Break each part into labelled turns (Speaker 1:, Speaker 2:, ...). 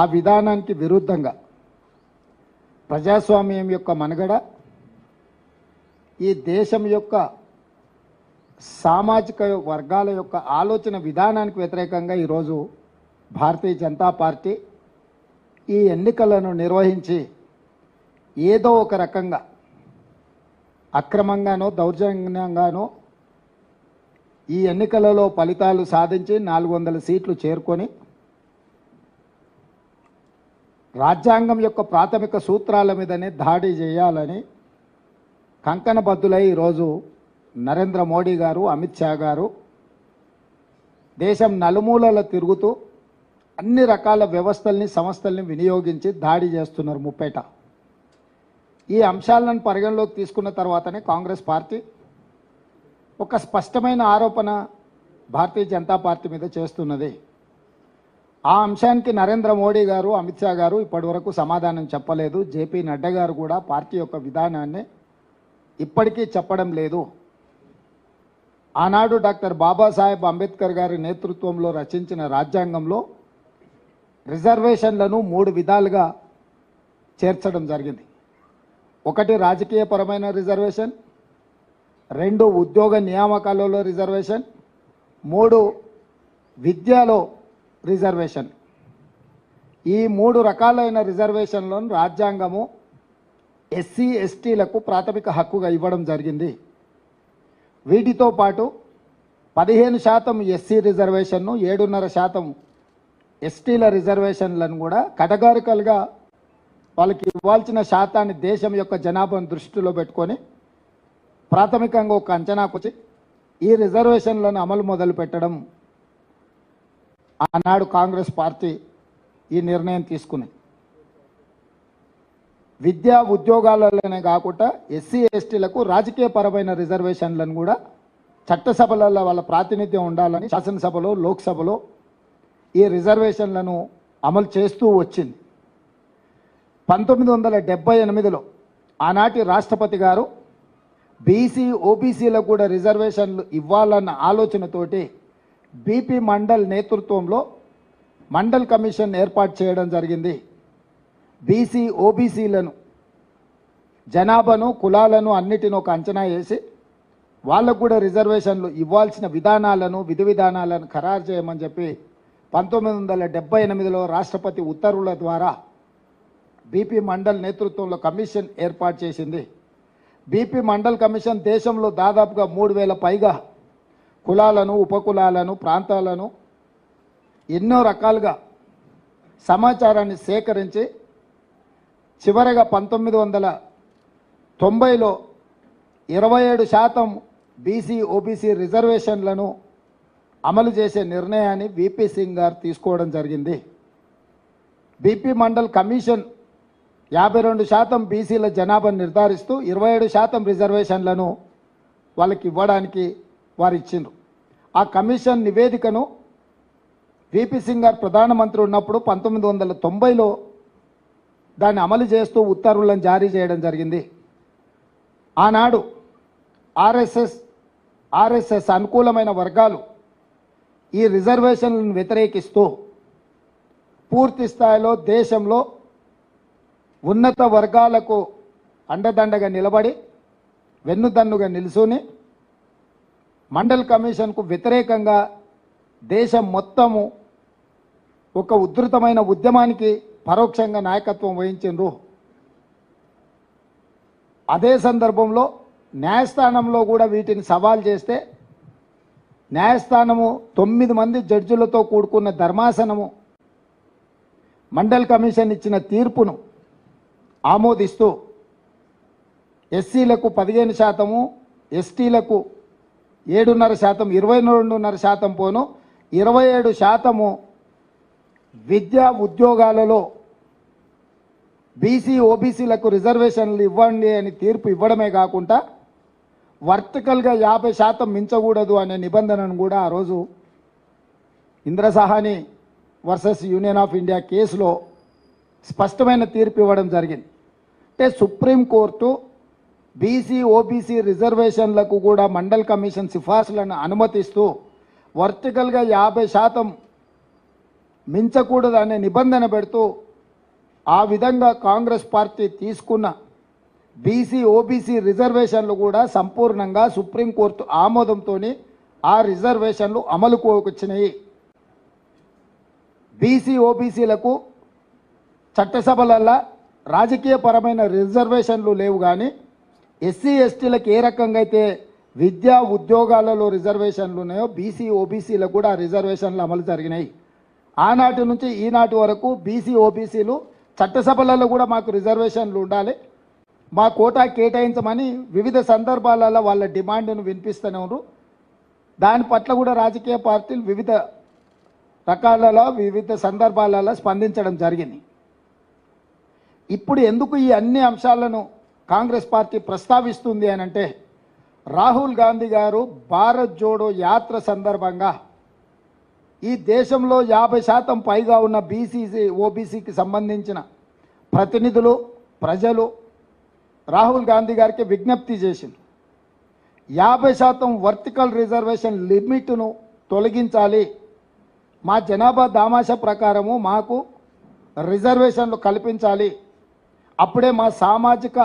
Speaker 1: ఆ విధానానికి విరుద్ధంగా ప్రజాస్వామ్యం యొక్క మనుగడ, ఈ దేశం యొక్క సామాజిక వర్గాల యొక్క ఆలోచన విధానానికి వ్యతిరేకంగా ఈరోజు భారతీయ జనతా పార్టీ ఈ ఎన్నికలను నిర్వహించి ఏదో ఒక రకంగా అక్రమంగానో దౌర్జన్యంగానో ఈ ఎన్నికలలో ఫలితాలు సాధించి 400 సీట్లు చేరుకొని రాజ్యాంగం యొక్క ప్రాథమిక సూత్రాల మీదనే దాడి చేయాలని కంకణబద్దులై ఈరోజు నరేంద్ర మోడీ గారు, అమిత్ షా గారు దేశం నలుమూలల తిరుగుతూ అన్ని రకాల వ్యవస్థల్ని, సంస్థల్ని వినియోగించి దాడి చేస్తున్నారు ముప్పేట. ఈ అంశాలను పరిగణలోకి తీసుకున్న తర్వాతనే కాంగ్రెస్ పార్టీ ఒక స్పష్టమైన ఆరోపణ భారతీయ జనతా పార్టీ మీద చేస్తున్నది. ఆ అంశానికి నరేంద్ర మోడీ గారు, అమిత్ షా గారు ఇప్పటివరకు సమాధానం చెప్పలేదు. జేపీ నడ్డా గారు కూడా పార్టీ యొక్క విధానాన్ని ఇప్పటికీ చెప్పడం లేదు. ఆనాడు డాక్టర్ బాబాసాహెబ్ అంబేద్కర్ గారి నేతృత్వంలో రచించిన రాజ్యాంగంలో రిజర్వేషన్లను 3 విధాలుగా చేర్చడం జరిగింది. 1 రాజకీయపరమైన రిజర్వేషన్, 2 ఉద్యోగ నియామకాలలో రిజర్వేషన్, 3 విద్యలో రిజర్వేషన్. ఈ 3 రకాలైన రిజర్వేషన్లను రాజ్యాంగము ఎస్సీ ఎస్టీలకు ప్రాథమిక హక్కుగా ఇవ్వడం జరిగింది. వీటితో పాటు 15% ఎస్సీ రిజర్వేషన్ను, 7.5% ఎస్టీల రిజర్వేషన్లను కూడా కేటగారికల్గా వాళ్ళకి ఇవ్వాల్సిన శాతాన్ని దేశం యొక్క జనాభాను దృష్టిలో పెట్టుకొని ప్రాథమికంగా ఒక అంచనాకు వచ్చి ఈ రిజర్వేషన్లను అమలు మొదలు పెట్టడం ఆనాడు కాంగ్రెస్ పార్టీ ఈ నిర్ణయం తీసుకుంది. విద్యా ఉద్యోగాలలోనే కాకుండా ఎస్సీ ఎస్టీలకు రాజకీయపరమైన రిజర్వేషన్లను కూడా చట్టసభలలో వాళ్ళ ప్రాతినిధ్యం ఉండాలని శాసనసభలో, లోక్సభలో ఈ రిజర్వేషన్లను అమలు చేస్తూ వచ్చింది. 1978లో ఆనాటి రాష్ట్రపతి గారు బీసీ ఓబీసీలకు కూడా రిజర్వేషన్లు ఇవ్వాలన్న ఆలోచనతోటి బీపీ మండల్ నేతృత్వంలో మండల్ కమిషన్ ఏర్పాటు చేయడం జరిగింది. బీసీ ఓబీసీలను, జనాభాను, కులాలను అన్నిటిని ఒక అంచనా వేసి వాళ్ళకు కూడా రిజర్వేషన్లు ఇవ్వాల్సిన విధానాలను, విధి విధానాలను ఖరారు చేయమని చెప్పి 1978లో రాష్ట్రపతి ఉత్తర్వుల ద్వారా బీపీ మండల్ నేతృత్వంలో కమిషన్ ఏర్పాటు చేసింది. బీపీ మండల్ కమిషన్ దేశంలో దాదాపుగా 3000 పైగా కులాలను, ఉపకులాలను, ప్రాంతాలను ఎన్నో రకాలుగా సమాచారాన్ని సేకరించి చివరగా 1990లో 27% బీసీ ఓబీసీ రిజర్వేషన్లను అమలు చేసే నిర్ణయాన్ని వీపీ సింగ్ గారు తీసుకోవడం జరిగింది. బీపీ మండల్ కమిషన్ 52% బీసీల జనాభాను నిర్ధారిస్తూ 27% రిజర్వేషన్లను వాళ్ళకి ఇవ్వడానికి వారు ఇచ్చిండ్రు. ఆ కమిషన్ నివేదికను వీపీ సింగ్ గారు ప్రధానమంత్రి ఉన్నప్పుడు 1990లో దాన్ని అమలు చేస్తూ ఉత్తర్వులను జారీ చేయడం జరిగింది. ఆనాడు ఆర్ఎస్ఎస్ అనుకూలమైన వర్గాలు ఈ రిజర్వేషన్లను వ్యతిరేకిస్తూ పూర్తి స్థాయిలో దేశంలో ఉన్నత వర్గాలకు అండదండగా నిలబడి వెన్నుదన్నుగా నిలుచుని మండల్ కమిషన్కు వ్యతిరేకంగా దేశం మొత్తము ఒక ఉధృతమైన ఉద్యమానికి పరోక్షంగా నాయకత్వం వహించిండ్రు. అదే సందర్భంలో న్యాయస్థానంలో కూడా వీటిని సవాల్ చేస్తే న్యాయస్థానము 9 మంది జడ్జిలతో కూడుకున్న ధర్మాసనము మండల్ కమిషన్ ఇచ్చిన తీర్పును ఆమోదిస్తూ ఎస్సీలకు 15%, ఎస్టీలకు 7.5%, 22.5% పోను 27% విద్యా ఉద్యోగాలలో బీసీ ఓబీసీలకు రిజర్వేషన్లు ఇవ్వండి అని తీర్పు ఇవ్వడమే కాకుండా వర్టికల్గా 50% మించకూడదు అనే నిబంధనను కూడా ఆ రోజు ఇంద్రసాహాని వర్సెస్ యూనియన్ ఆఫ్ ఇండియా కేసులో స్పష్టమైన తీర్పు ఇవ్వడం జరిగింది. అంటే సుప్రీంకోర్టు బీసీ ఓబీసీ రిజర్వేషన్లకు కూడా మండల్ కమిషన్ సిఫార్సులను అనుమతిస్తూ వర్టికల్గా 50% మించకూడదనే నిబంధన పెడుతూ ఆ విధంగా కాంగ్రెస్ పార్టీ తీసుకున్న బీసీ ఓబీసీ రిజర్వేషన్లు కూడా సంపూర్ణంగా సుప్రీంకోర్టు ఆమోదంతో ఆ రిజర్వేషన్లు అమలుకు వచ్చినాయి. బీసీ ఓబీసీలకు చట్టసభలల్లో రాజకీయపరమైన రిజర్వేషన్లు లేవు, కానీ ఎస్సీ ఎస్టీలకు ఏ రకంగా అయితే విద్యా ఉద్యోగాలలో రిజర్వేషన్లు ఉన్నాయో బీసీ ఓబీసీలకు కూడా ఆ రిజర్వేషన్లు అమలు జరిగినాయి. ఆనాటి నుంచి ఈనాటి వరకు బీసీ ఓబీసీలు చట్టసభలలో కూడా మాకు రిజర్వేషన్లు ఉండాలి, మా కోటా కేటాయించమని వివిధ సందర్భాలలో వాళ్ళ డిమాండ్ను వినిపిస్తూనే ఉన్నారు. దాని పట్ల కూడా రాజకీయ పార్టీలు వివిధ రకాలలో వివిధ సందర్భాలలో స్పందించడం జరిగింది. ఇప్పుడు ఎందుకు ఈ అన్ని అంశాలను కాంగ్రెస్ పార్టీ ప్రస్తావిస్తుంది అని అంటే, రాహుల్ గాంధీ గారు భారత్ జోడో యాత్ర సందర్భంగా ఈ దేశంలో 50% పైగా ఉన్న బీసీ ఓబీసీకి సంబంధించిన ప్రతినిధులు ప్రజలు రాహుల్ గాంధీ గారికి విజ్ఞప్తి చేసింది. 50% వర్టికల్ రిజర్వేషన్ లిమిట్ను తొలగించాలి, మా జనాభా దామాషా ప్రకారము మాకు రిజర్వేషన్లు కల్పించాలి, అప్పుడే మా సామాజిక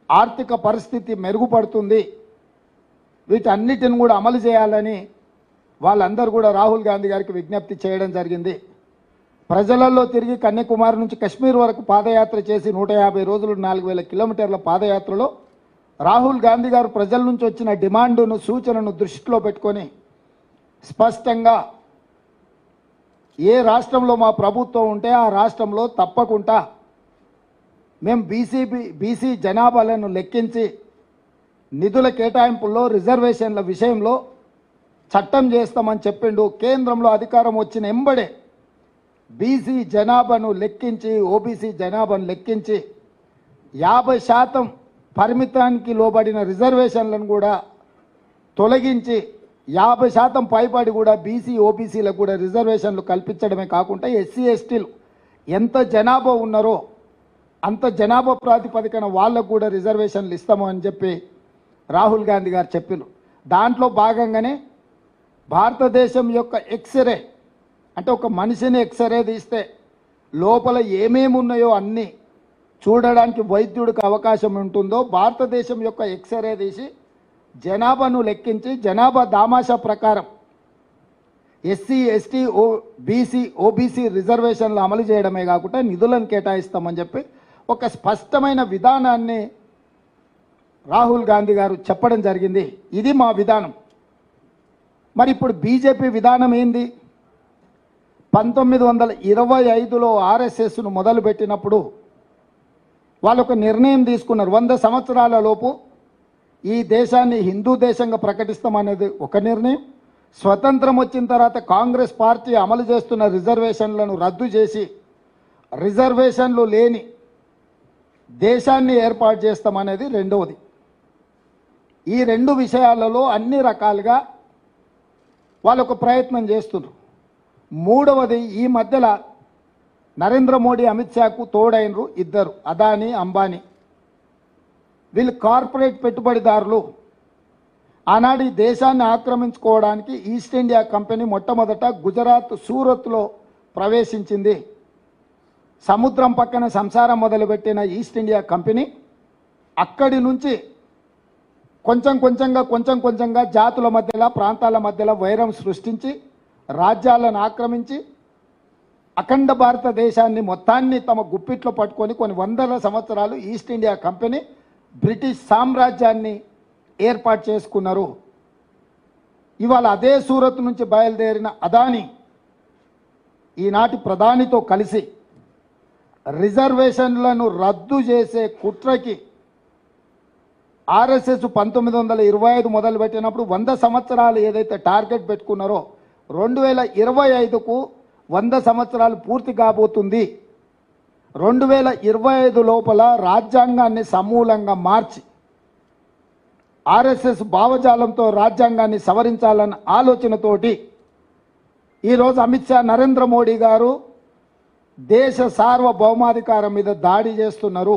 Speaker 1: ఆర్థిక పరిస్థితి మెరుగుపడుతుంది, వీటన్నిటిని కూడా అమలు చేయాలని వాళ్ళందరూ కూడా రాహుల్ గాంధీ గారికి విజ్ఞప్తి చేయడం జరిగింది. ప్రజలలో తిరిగి కన్యాకుమారి నుంచి కశ్మీర్ వరకు పాదయాత్ర చేసి 150 రోజులు 4000 కిలోమీటర్ల పాదయాత్రలో రాహుల్ గాంధీ గారు ప్రజల నుంచి వచ్చిన డిమాండును సూచనను దృష్టిలో పెట్టుకొని స్పష్టంగా ఏ రాష్ట్రంలో మా ప్రభుత్వం ఉంటే ఆ రాష్ట్రంలో తప్పకుండా మేము బీసీ జనాభాలను లెక్కించి నిధుల కేటాయింపుల్లో రిజర్వేషన్ల విషయంలో చట్టం చేస్తామని చెప్పిండు. కేంద్రంలో అధికారం వచ్చిన ఎంబడే బీసీ జనాభాను లెక్కించి ఓబీసీ జనాభాను లెక్కించి 50% పరిమితానికి లోబడిన రిజర్వేషన్లను కూడా తొలగించి 50% పైబడి కూడా బీసీ ఓబీసీలకు కూడా రిజర్వేషన్లు కల్పించడమే కాకుండా ఎస్సీ ఎస్టీలు ఎంత జనాభా ఉన్నారో అంత జనాభా ప్రాతిపదికన వాళ్ళకు కూడా రిజర్వేషన్లు ఇస్తాము అని చెప్పి రాహుల్ గాంధీ గారు చెప్పారు. దాంట్లో భాగంగానే భారతదేశం యొక్క ఎక్స్రే అంటే ఒక మనిషిని ఎక్స్రే తీస్తే లోపల ఏమేమి ఉన్నాయో అన్నీ చూడడానికి వైద్యుడికి అవకాశం ఉంటుందో భారతదేశం యొక్క ఎక్స్రే తీసి జనాభాను లెక్కించి జనాభా దామాషా ప్రకారం ఎస్సీ ఎస్టీ బీసీ ఓబీసీ రిజర్వేషన్లు అమలు చేయడమే కాకుండా నిధులను కేటాయిస్తామని చెప్పి ఒక స్పష్టమైన విధానాన్ని రాహుల్ గాంధీ గారు చెప్పడం జరిగింది. ఇది మా విధానం. మరి ఇప్పుడు బీజేపీ విధానం ఏంది? 1925లో ఆర్ఎస్ఎస్ను మొదలుపెట్టినప్పుడు వాళ్ళు ఒక నిర్ణయం తీసుకున్నారు. 100 సంవత్సరాల లోపు ఈ దేశాన్ని హిందూ దేశంగా ప్రకటిస్తామనేది ఒక నిర్ణయం. స్వతంత్రం వచ్చిన తర్వాత కాంగ్రెస్ పార్టీ అమలు చేస్తున్న రిజర్వేషన్లను రద్దు చేసి రిజర్వేషన్లు లేని దేశాన్ని ఏర్పాటు చేస్తామనేది రెండవది. ఈ రెండు విషయాలలో అన్ని రకాలుగా వాళ్ళు ఒక ప్రయత్నం చేస్తున్నారు. మూడవది, ఈ మధ్యలో నరేంద్ర మోడీ అమిత్ షాకు తోడైనరు ఇద్దరు, అదానీ అంబానీ. వీళ్ళు కార్పొరేట్ పెట్టుబడిదారులు. ఆనాడు ఈ దేశాన్ని ఆక్రమించుకోవడానికి ఈస్ట్ ఇండియా కంపెనీ మొట్టమొదట గుజరాత్ సూరత్లో ప్రవేశించింది. సముద్రం పక్కన సంసారం మొదలుపెట్టిన ఈస్ట్ ఇండియా కంపెనీ అక్కడి నుంచి కొంచెం కొంచెంగా జాతుల మధ్యలో ప్రాంతాల మధ్యలో వైరం సృష్టించి రాజ్యాలను ఆక్రమించి అఖండ భారతదేశాన్ని మొత్తాన్ని తమ గుప్పిట్లో పట్టుకొని కొన్ని వందల సంవత్సరాలు ఈస్ట్ ఇండియా కంపెనీ బ్రిటిష్ సామ్రాజ్యాన్ని ఏర్పాటు చేసుకున్నారు. ఇవాళ అదే సూరత్ నుంచి బయలుదేరిన అదానీ ఈనాటి ప్రధానితో కలిసి రిజర్వేషన్లను రద్దు చేసే కుట్రకి ఆర్ఎస్ఎస్ 1925 మొదలుపెట్టినప్పుడు 100 సంవత్సరాలు ఏదైతే టార్గెట్ పెట్టుకున్నారో 2025కు 100 సంవత్సరాలు పూర్తి కాబోతుంది. 2025 లోపల రాజ్యాంగాన్ని సమూలంగా మార్చి ఆర్ఎస్ఎస్ భావజాలంతో రాజ్యాంగాన్ని సవరించాలన్న ఆలోచనతోటి ఈరోజు అమిత్ షా నరేంద్ర మోడీ గారు దేశ సార్వభౌమాధికారం మీద దాడి చేస్తున్నారు.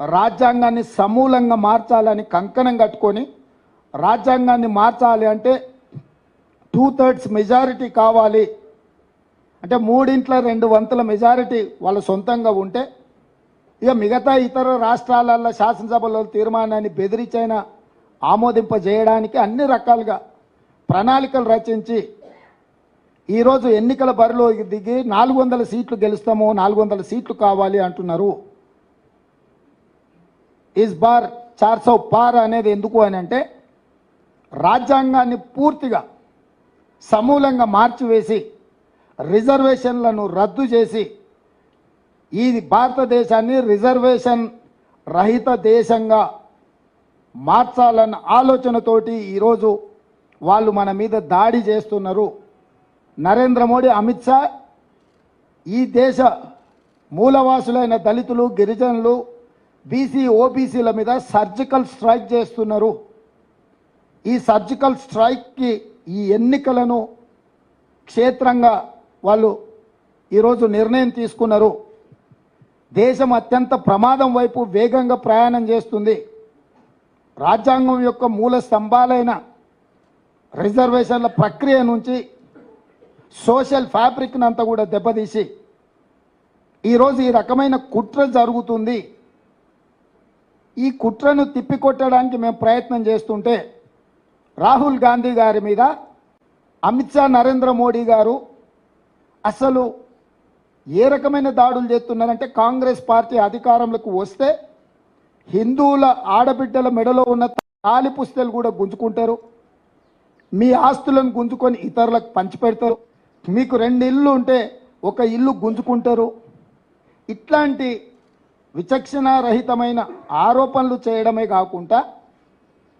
Speaker 1: రాజ్యాంగాన్ని సమూలంగా మార్చాలని కంకణం కట్టుకొని రాజ్యాంగాన్ని మార్చాలి అంటే 2/3 మెజారిటీ కావాలి. అంటే 3/2 మెజారిటీ వాళ్ళ సొంతంగా ఉంటే ఇక మిగతా ఇతర రాష్ట్రాలలో శాసనసభలో తీర్మానాన్ని బెదిరించైనా ఆమోదింపజేయడానికి అన్ని రకాలుగా ప్రణాళికలు రచించి ఈరోజు ఎన్నికల బరిలో దిగి 400 సీట్లు గెలుస్తాము, 400 సీట్లు కావాలి అంటున్నారు. ఇస్ బార్ 400 పార్ అనేది ఎందుకు అని అంటే రాజ్యాంగాన్ని పూర్తిగా సమూలంగా మార్చివేసి రిజర్వేషన్లను రద్దు చేసి ఈ భారతదేశాన్ని రిజర్వేషన్ రహిత దేశంగా మార్చాలన్న ఆలోచనతోటి ఈరోజు వాళ్ళు మన మీద దాడి చేస్తున్నారు. నరేంద్ర మోడీ, అమిత్ షా ఈ దేశ మూలవాసులైన దళితులు, గిరిజనులు, బీసీ, ఓబీసీల మీద సర్జికల్ స్ట్రైక్ చేస్తున్నారు. ఈ సర్జికల్ స్ట్రైక్కి ఈ ఎన్నికలను క్షేత్రంగా వాళ్ళు ఈరోజు నిర్ణయం తీసుకున్నారు. దేశం అత్యంత ప్రమాదం వైపు వేగంగా ప్రయాణం చేస్తుంది. రాజ్యాంగం యొక్క మూల స్తంభాలైన రిజర్వేషన్ల ప్రక్రియ నుంచి సోషల్ ఫ్యాబ్రిక్ని అంతా కూడా దెబ్బతీసి ఈరోజు ఈ రకమైన కుట్ర జరుగుతుంది. ఈ కుట్రను తిప్పికొట్టడానికి మేము ప్రయత్నం చేస్తుంటే రాహుల్ గాంధీ గారి మీద అమిత్ షా, నరేంద్ర మోడీ గారు అసలు ఏ రకమైన దాడులు చేస్తున్నారంటే కాంగ్రెస్ పార్టీ అధికారంలోకి వస్తే హిందువుల ఆడబిడ్డల మెడలో ఉన్న తాలి పుస్తలు కూడా గుంజుకుంటారు, మీ ఆస్తులను గుంజుకొని ఇతరులకు పంచిపెడతారు, మీకు 2 ఇళ్ళు ఉంటే 1 ఇల్లు గుంజుకుంటారు. ఇట్లాంటి విచక్షణారహితమైన ఆరోపణలు చేయడమే కాకుండా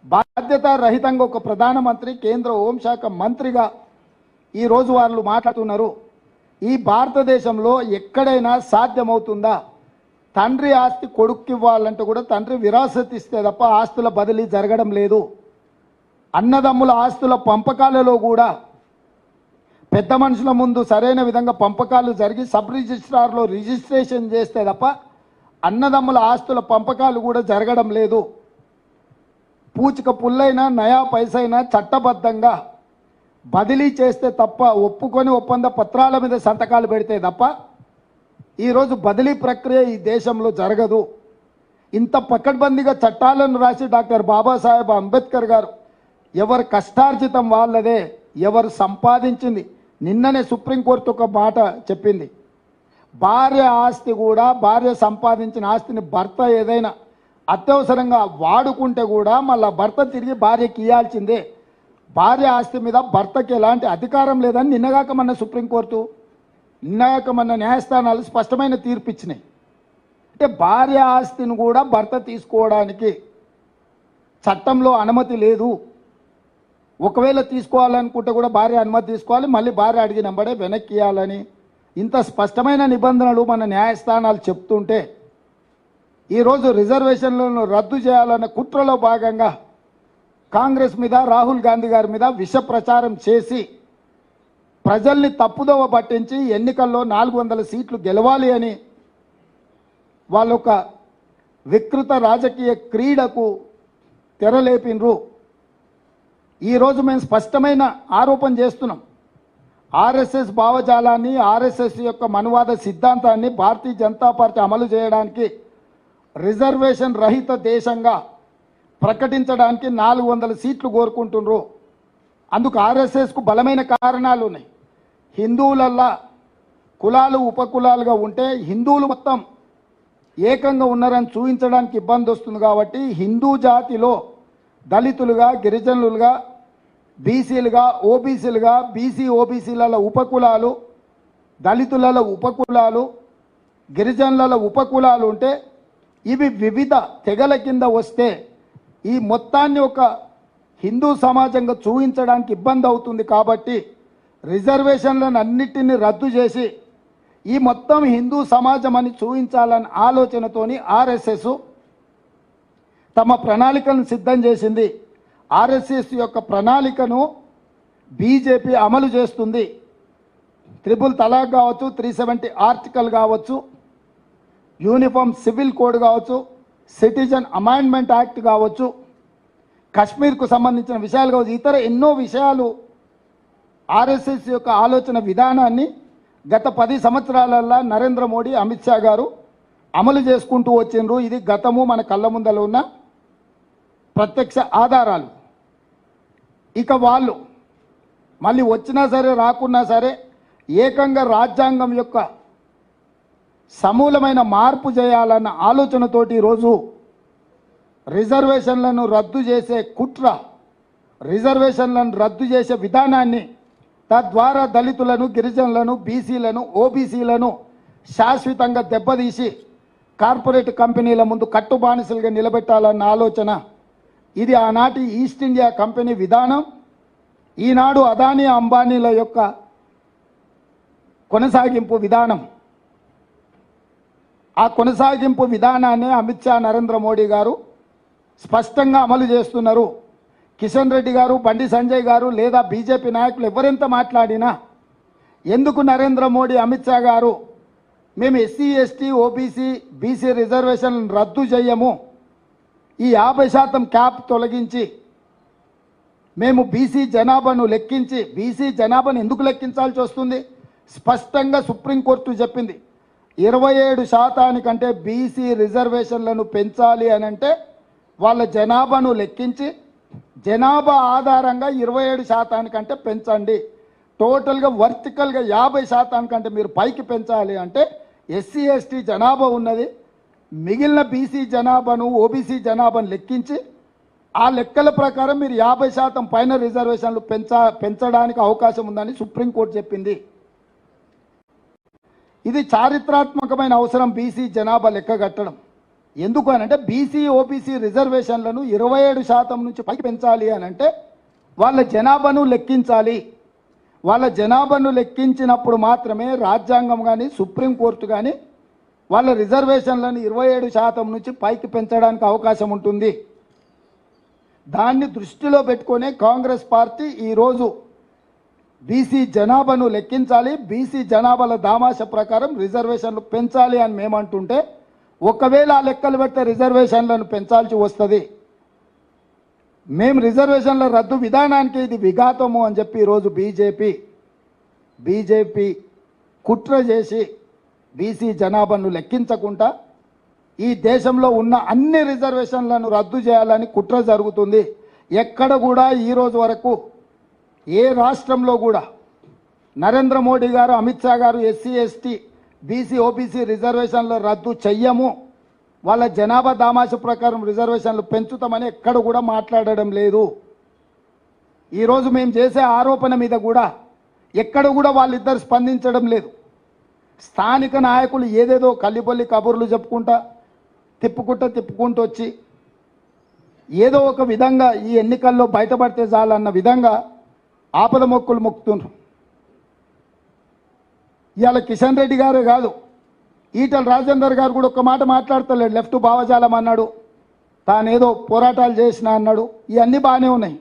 Speaker 1: బాధ్యతారహితంగా ఒక ప్రధానమంత్రి, కేంద్ర హోంశాఖ మంత్రిగా ఈరోజు వాళ్ళు మాట్లాడుతున్నారు. ఈ భారతదేశంలో ఎక్కడైనా సాధ్యమవుతుందా? తండ్రి ఆస్తి కొడుక్కి ఇవ్వాలంటే కూడా తండ్రి విరాసత్ ఇస్తే తప్ప ఆస్తుల బదిలీ జరగడం లేదు. అన్నదమ్ముల ఆస్తుల పంపకాలలో కూడా పెద్ద మనుషుల ముందు సరైన విధంగా పంపకాలు జరిగి సబ్ రిజిస్ట్రార్లో రిజిస్ట్రేషన్ చేస్తే తప్ప అన్నదమ్ముల ఆస్తుల పంపకాలు కూడా జరగడం లేదు. పూచిక పుల్లైనా నయా పైసైనా చట్టబద్ధంగా బదిలీ చేస్తే తప్ప, ఒప్పుకొని ఒప్పంద పత్రాల మీద సంతకాలు పెడితే తప్ప ఈరోజు బదిలీ ప్రక్రియ ఈ దేశంలో జరగదు. ఇంత పకడ్బందీగా చట్టాలను రాసి డాక్టర్ బాబాసాహెబ్ అంబేద్కర్ గారు ఎవరు కష్టార్జితం వాళ్ళదే, ఎవరు సంపాదించింది. నిన్ననే సుప్రీంకోర్టు ఒక మాట చెప్పింది, భార్య ఆస్తి కూడా, భార్య సంపాదించిన ఆస్తిని భర్త ఏదైనా అత్యవసరంగా వాడుకుంటే కూడా మళ్ళీ భర్త తిరిగి భార్యకి ఇవ్వాల్సిందే. భార్య ఆస్తి మీద భర్తకి ఎలాంటి అధికారం లేదని నిన్నగాక మన సుప్రీంకోర్టు, నిన్నగాక మన న్యాయస్థానాలు స్పష్టమైన తీర్పు ఇచ్చినాయి. అంటే భార్య ఆస్తిని కూడా భర్త తీసుకోవడానికి చట్టంలో అనుమతి లేదు. ఒకవేళ తీసుకోవాలనుకుంటే కూడా భార్య అనుమతి తీసుకోవాలి, మళ్ళీ భార్య అడిగినంబడే వెనక్కి ఇవ్వాలని ఇంత స్పష్టమైన నిబంధనలు మన న్యాయస్థానాలు చెప్తుంటే ఈరోజు రిజర్వేషన్లను రద్దు చేయాలన్న కుట్రలో భాగంగా కాంగ్రెస్ మీద, రాహుల్ గాంధీ గారి మీద విష ప్రచారం చేసి ప్రజల్ని తప్పుదోవ పట్టించి ఎన్నికల్లో 400 సీట్లు గెలవాలి అని వాళ్ళొక వికృత రాజకీయ క్రీడకు తెరలేపినరు. ఈరోజు మేము స్పష్టమైన ఆరోపణ చేస్తున్నాం. ఆర్ఎస్ఎస్ భావజాలాన్ని, ఆర్ఎస్ఎస్ యొక్క మనువాద సిద్ధాంతాన్ని భారతీయ జనతా పార్టీ అమలు చేయడానికి రిజర్వేషన్ రహిత దేశంగా ప్రకటించడానికి 400 సీట్లు కోరుకుంటున్నారు. అందుకు ఆర్ఎస్ఎస్కు బలమైన కారణాలు ఉన్నాయి. హిందువులల్లా కులాలు ఉపకులాలుగా ఉంటే హిందువులు మొత్తం ఏకంగా ఉన్నారని చూపించడానికి ఇబ్బంది వస్తుంది. కాబట్టి హిందూ జాతిలో దళితులుగా, గిరిజనులుగా, బీసీలుగా, ఓబీసీలుగా, బీసీ ఓబీసీల ఉపకులాలు, దళితుల ఉపకులాలు, గిరిజనుల ఉపకులాలు ఉంటే ఇవి వివిధ తెగల కింద వస్తే ఈ మొత్తాన్ని ఒక హిందూ సమాజంగా చూపించడానికి ఇబ్బంది అవుతుంది. కాబట్టి రిజర్వేషన్లను అన్నిటినీ రద్దు చేసి ఈ మొత్తం హిందూ సమాజం అని చూపించాలన్న ఆలోచనతోని ఆర్ఎస్ఎస్ తమ ప్రణాళికను సిద్ధం చేసింది. ఆర్ఎస్ఎస్ యొక్క ప్రణాళికను బీజేపీ అమలు చేస్తుంది. 3 తలాక్ కావచ్చు, 370 ఆర్టికల్ కావచ్చు, యూనిఫామ్ సివిల్ కోడ్ కావచ్చు, సిటిజన్ అమెండ్మెంట్ యాక్ట్ కావచ్చు, కశ్మీర్కు సంబంధించిన విషయాలు కావచ్చు, ఇతర ఎన్నో విషయాలు ఆర్ఎస్ఎస్ యొక్క ఆలోచన విధానాన్ని గత 10 సంవత్సరాలలో నరేంద్ర మోడీ అమిత్ షా గారు అమలు చేసుకుంటూ వచ్చిండ్రు. ఇది గతము మన కళ్ళ ముందల ఉన్న ప్రత్యక్ష ఆధారాలు. ఇక వాళ్ళు మళ్ళీ వచ్చినా సరే రాకున్నా సరే ఏకంగా రాజ్యాంగం యొక్క సమూలమైన మార్పు చేయాలన్న ఆలోచనతోటి ఈరోజు రిజర్వేషన్లను రద్దు చేసే కుట్ర, రిజర్వేషన్లను రద్దు చేసే విధానాన్ని, తద్వారా దళితులను, గిరిజనులను, బీసీలను, ఓబీసీలను శాశ్వతంగా దెబ్బతీసి కార్పొరేట్ కంపెనీల ముందు కట్టుబానిసలుగా నిలబెట్టాలన్న ఆలోచన. ఇది ఆనాటి ఈస్ట్ ఇండియా కంపెనీ విధానం. ఈనాడు అదానీ అంబానీల యొక్క కొనసాగింపు విధానం. ఆ కొనసాగింపు విధానాన్ని అమిత్ షా, నరేంద్ర మోడీ గారు స్పష్టంగా అమలు చేస్తున్నారు. కిషన్ రెడ్డి గారు, బండి సంజయ్ గారు లేదా బీజేపీ నాయకులు ఎవరెంత మాట్లాడినా ఎందుకు నరేంద్ర మోడీ, అమిత్ షా గారు మేము ఎస్సీ, ఎస్టీ, ఓబీసీ, బీసీ రిజర్వేషన్లను రద్దు చేయము, ఈ 50% క్యాప్ తొలగించి మేము బీసీ జనాభాను లెక్కించి, బీసీ జనాభాను ఎందుకు లెక్కించాల్సి వస్తుంది? స్పష్టంగా సుప్రీంకోర్టు చెప్పింది. 27% బీసీ రిజర్వేషన్లను పెంచాలి అని అంటే వాళ్ళ జనాభాను లెక్కించి జనాభా ఆధారంగా 27% పెంచండి. టోటల్గా వర్టికల్గా 50% మీరు పైకి పెంచాలి అంటే ఎస్సీ, ఎస్టీ జనాభా ఉన్నది, మిగిలిన బీసీ జనాభాను, ఓబీసీ జనాభాను లెక్కించి ఆ లెక్కల ప్రకారం మీరు 50% పైన రిజర్వేషన్లు పెంచడానికి అవకాశం ఉందని సుప్రీంకోర్టు చెప్పింది. ఇది చారిత్రాత్మకమైన అవసరం బీసీ జనాభా లెక్క కట్టడం. ఎందుకు అనంటే బీసీ, ఓబీసీ రిజర్వేషన్లను 27% నుంచి పైకి పెంచాలి అని అంటే వాళ్ళ జనాభాను లెక్కించాలి. వాళ్ళ జనాభాను లెక్కించినప్పుడు మాత్రమే రాజ్యాంగం కానీ, సుప్రీంకోర్టు కానీ వాళ్ళ రిజర్వేషన్లను 27% నుంచి పైకి పెంచడానికి అవకాశం ఉంటుంది. దాన్ని దృష్టిలో పెట్టుకునే కాంగ్రెస్ పార్టీ ఈరోజు బీసీ జనాభాను లెక్కించాలి, బీసీ జనాభాల దామాష ప్రకారం రిజర్వేషన్లు పెంచాలి అని మేమంటుంటే, ఒకవేళ ఆ లెక్కలు పెడితే రిజర్వేషన్లను పెంచాల్సి వస్తుంది. మేము రిజర్వేషన్ల రద్దు విధానానికి ఇది విఘాతము అని చెప్పి ఈరోజు బీజేపీ కుట్ర చేసి బీసీ జనాభాను లెక్కించకుండా ఈ దేశంలో ఉన్న అన్ని రిజర్వేషన్లను రద్దు చేయాలని కుట్ర జరుగుతుంది. ఎక్కడ కూడా ఈరోజు వరకు ఏ రాష్ట్రంలో కూడా నరేంద్ర మోడీ గారు, అమిత్ షా గారు ఎస్సీ, ఎస్టీ, బీసీ, ఓబీసీ రిజర్వేషన్లు రద్దు చెయ్యము, వాళ్ళ జనాభా దామాష ప్రకారం రిజర్వేషన్లు పెంచుతామని ఎక్కడ కూడా మాట్లాడడం లేదు. ఈరోజు మేము చేసే ఆరోపణ మీద కూడా ఎక్కడ కూడా వాళ్ళిద్దరు స్పందించడం లేదు. స్థానిక నాయకులు ఏదేదో కల్లిపల్లి కబుర్లు చెప్పుకుంటా తిప్పుకుంటూ వచ్చి ఏదో ఒక విధంగా ఈ ఎన్నికల్లో బయటపడితే చాలన్న విధంగా ఆపద మొక్కులు మొక్కుతున్నారు. ఇవాళ కిషన్ రెడ్డి గారే కాదు, ఈటల రాజేందర్ గారు కూడా ఒక మాట మాట్లాడతలేడు. లెఫ్ట్ భావజాలం అన్నాడు, తానేదో పోరాటాలు చేసిన అన్నాడు. ఇవన్నీ బాగానే ఉన్నాయి.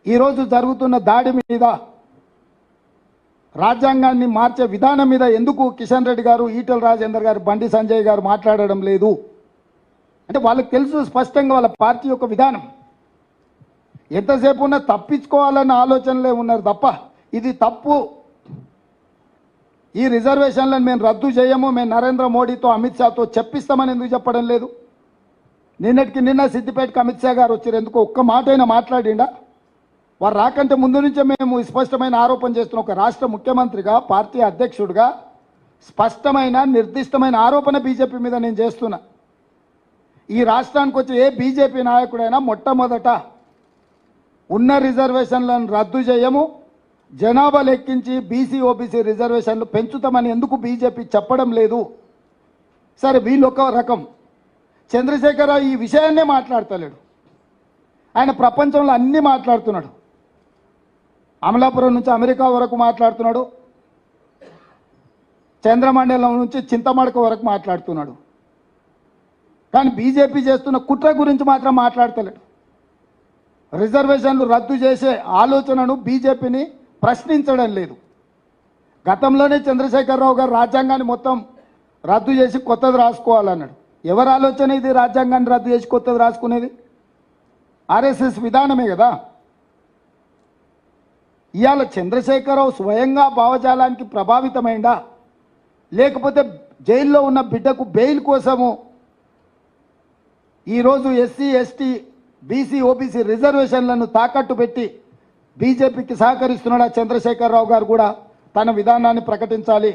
Speaker 1: ఈరోజు జరుగుతున్న దాడి మీద, రాజ్యాంగాన్ని మార్చే విధానం మీద ఎందుకు కిషన్ రెడ్డి గారు, ఈటల రాజేందర్ గారు, బండి సంజయ్ గారు మాట్లాడడం లేదు అంటే వాళ్ళకి తెలుసు స్పష్టంగా వాళ్ళ పార్టీ యొక్క విధానం. ఎంతసేపు ఉన్నా తప్పించుకోవాలన్న ఆలోచనలే ఉన్నారు తప్ప ఇది తప్పు, ఈ రిజర్వేషన్లను మేము రద్దు చేయము, మేము నరేంద్ర మోడీతో, అమిత్ షాతో చెప్పిస్తామని ఎందుకు చెప్పడం లేదు? నిన్నటికి నిన్న సిద్దిపేటకు అమిత్ షా గారు వచ్చారు, ఎందుకు ఒక్క మాట అయినా మాట్లాడిండా? వారు రాకంటే ముందు నుంచే మేము స్పష్టమైన ఆరోపణ చేస్తున్నాం. ఒక రాష్ట్ర ముఖ్యమంత్రిగా, పార్టీ అధ్యక్షుడిగా స్పష్టమైన నిర్దిష్టమైన ఆరోపణ బీజేపీ మీద నేను చేస్తున్నా. ఈ రాష్ట్రానికి వచ్చే ఏ బీజేపీ నాయకుడైనా మొట్టమొదట ఉన్న రిజర్వేషన్లను రద్దు చేయము, జనాభా లెక్కించి బీసీ, ఓబీసీ రిజర్వేషన్లు పెంచుతామని ఎందుకు బీజేపీ చెప్పడం లేదు? సరే, వీళ్ళు ఒక రకం. చంద్రశేఖరరావు ఈ విషయాన్నే మాట్లాడతలేడు. ఆయన ప్రపంచంలో అన్నీ మాట్లాడుతున్నాడు. అమలాపురం నుంచి అమెరికా వరకు మాట్లాడుతున్నాడు, చంద్రమండలం నుంచి చింతమడక వరకు మాట్లాడుతున్నాడు. కానీ బీజేపీ చేస్తున్న కుట్ర గురించి మాత్రం మాట్లాడతలేడు. రిజర్వేషన్లు రద్దు చేసే ఆలోచనను బీజేపీని ప్రశ్నించడం లేదు. గతంలోనే చంద్రశేఖరరావు గారు రాజ్యాంగాన్ని మొత్తం రద్దు చేసి కొత్తది రాసుకోవాలన్నాడు. ఎవరి ఆలోచన ఇది? రాజ్యాంగాన్ని రద్దు చేసి కొత్తది రాసుకునేది ఆర్ఎస్ఎస్ విధానమే కదా. ఇవాళ చంద్రశేఖరరావు స్వయంగా భావజాలానికి ప్రభావితమైందా, లేకపోతే జైల్లో ఉన్న బిడ్డకు బెయిల్ కోసము ఈరోజు ఎస్సీ ఎస్టీ బీసీ ఓబీసీ రిజర్వేషన్లను తాకట్టు పెట్టి బీజేపీకి సహకరిస్తున్నాడా? చంద్రశేఖరరావు గారు కూడా తన విధానాన్ని ప్రకటించాలి.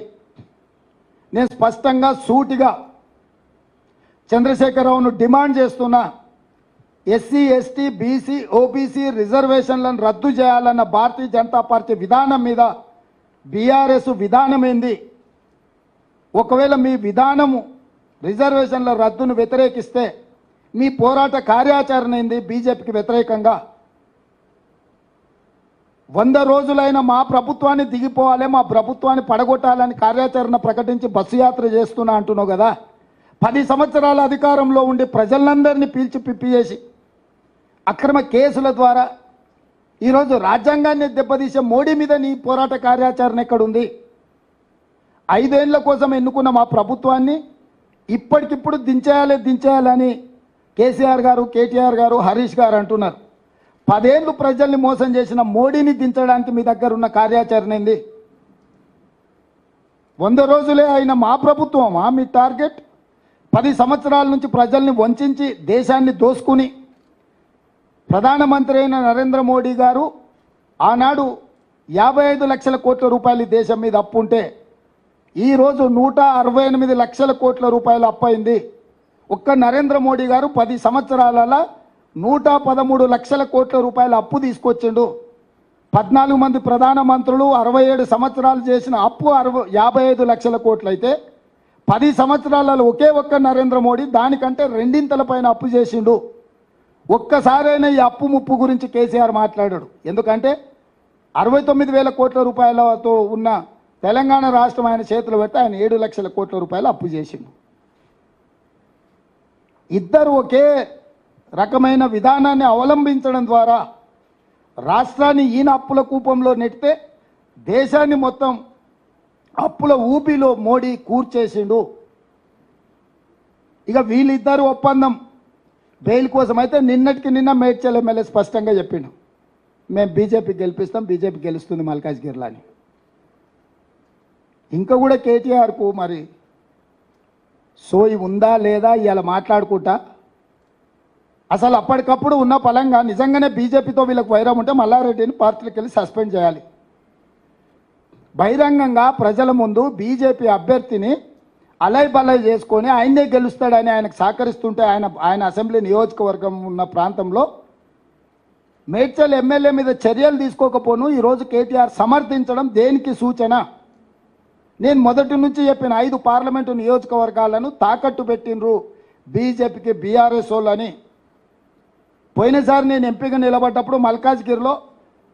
Speaker 1: నేను స్పష్టంగా సూటిగా చంద్రశేఖరరావును డిమాండ్ చేస్తున్నా. ఎస్సీ ఎస్టీ బీసీ ఓబీసీ రిజర్వేషన్లను రద్దు చేయాలన్న భారతీయ జనతా పార్టీ విధానం మీద బీఆర్ఎస్ విధానం ఏంది? ఒకవేళ మీ విధానము రిజర్వేషన్ల రద్దును వ్యతిరేకిస్తే మీ పోరాట కార్యాచరణ ఏంది? బీజేపీకి వ్యతిరేకంగా 100 రోజులైన మా ప్రభుత్వాన్ని దిగిపోవాలి, మా ప్రభుత్వాన్ని పడగొట్టాలని కార్యాచరణ ప్రకటించి బస్సు యాత్ర చేస్తున్నా అంటున్నావు కదా. 10 సంవత్సరాల అధికారంలో ఉండి ప్రజలందరినీ పీల్చి పిప్పి చేసి అక్రమ కేసుల ద్వారా ఈరోజు రాజ్యాంగాన్ని దెబ్బతీసే మోడీ మీద నీ పోరాట కార్యాచరణ ఎక్కడుంది? 5 ఏళ్ల కోసం ఎన్నుకున్న మా ప్రభుత్వాన్ని ఇప్పటికిప్పుడు దించేయాలని కేసీఆర్ గారు, కేటీఆర్ గారు, హరీష్ గారు అంటున్నారు. 10 ఏళ్ళు ప్రజల్ని మోసం చేసిన మోడీని దించడానికి మీ దగ్గర ఉన్న కార్యాచరణ ఏంది? 100 రోజులే అయిన మా ప్రభుత్వమా మీ టార్గెట్? 10 సంవత్సరాల నుంచి ప్రజల్ని వంచి దేశాన్ని దోసుకుని ప్రధానమంత్రి అయిన నరేంద్ర మోడీ గారు ఆనాడు 55 లక్షల కోట్ల రూపాయలు దేశం మీద అప్పు ఉంటే ఈరోజు 168 లక్షల కోట్ల రూపాయలు అప్పు అయింది. ఒక్క నరేంద్ర మోడీ గారు 10 సంవత్సరాలలో 113 లక్షల కోట్ల రూపాయల అప్పు తీసుకొచ్చిండు. 14 మంది ప్రధానమంత్రులు 67 సంవత్సరాలు చేసిన అప్పు 55 లక్షల కోట్లు అయితే 10 సంవత్సరాలలో ఒకే ఒక్క నరేంద్ర మోడీ దానికంటే 2 పైన అప్పు చేసిండు. ఒక్కసారైనా ఈ అప్పు ముప్పు గురించి కేసీఆర్ మాట్లాడాడు. ఎందుకంటే 69,000 కోట్ల రూపాయలతో ఉన్న తెలంగాణ రాష్ట్రం ఆయన చేతులు పెడితే ఆయన 7 లక్షల కోట్ల రూపాయలు అప్పు చేసిండు. ఇద్దరు ఒకే రకమైన విధానాన్ని అవలంబించడం ద్వారా రాష్ట్రాన్ని ఈయన అప్పుల కూపంలో నెట్టితే దేశాన్ని మొత్తం అప్పుల ఊపిలో మోడీ కూర్చేసిండు. ఇక వీళ్ళిద్దరు ఒప్పందం బెయిల్ కోసం అయితే నిన్నటికి నిన్న మేడ్చల్ ఎమ్మెల్యే స్పష్టంగా చెప్పిండు, మేము బీజేపీకి గెలిపిస్తాం, బీజేపీ గెలుస్తుంది మల్కాజ్గిరిలో అని. ఇంకా కూడా కేటీఆర్కు మరి సోయి ఉందా లేదా ఇవాళ మాట్లాడుకుంటా అసలు అప్పటికప్పుడు ఉన్న పలంగా నిజంగానే బీజేపీతో వీళ్ళకి వైరం ఉంటే మల్లారెడ్డిని పార్టీలకు వెళ్ళి సస్పెండ్ చేయాలి. బహిరంగంగా ప్రజల ముందు బీజేపీ అభ్యర్థిని అలై బలై చేసుకొని ఆయనే గెలుస్తాడని ఆయనకు సహకరిస్తుంటే ఆయన అసెంబ్లీ నియోజకవర్గం ఉన్న ప్రాంతంలో మేడ్చల్ ఎమ్మెల్యే మీద చర్యలు తీసుకోకపోను ఈరోజు కేటీఆర్ సమర్థించడం దేనికి సూచన? నేను మొదటి నుంచి చెప్పిన 5 పార్లమెంటు నియోజకవర్గాలను తాకట్టు పెట్టినరు బీజేపీకి బీఆర్ఎస్ వాళ్ళని. పోయినసారి నేను ఎంపీగా నిలబడ్డప్పుడు మల్కాజ్గిరిలో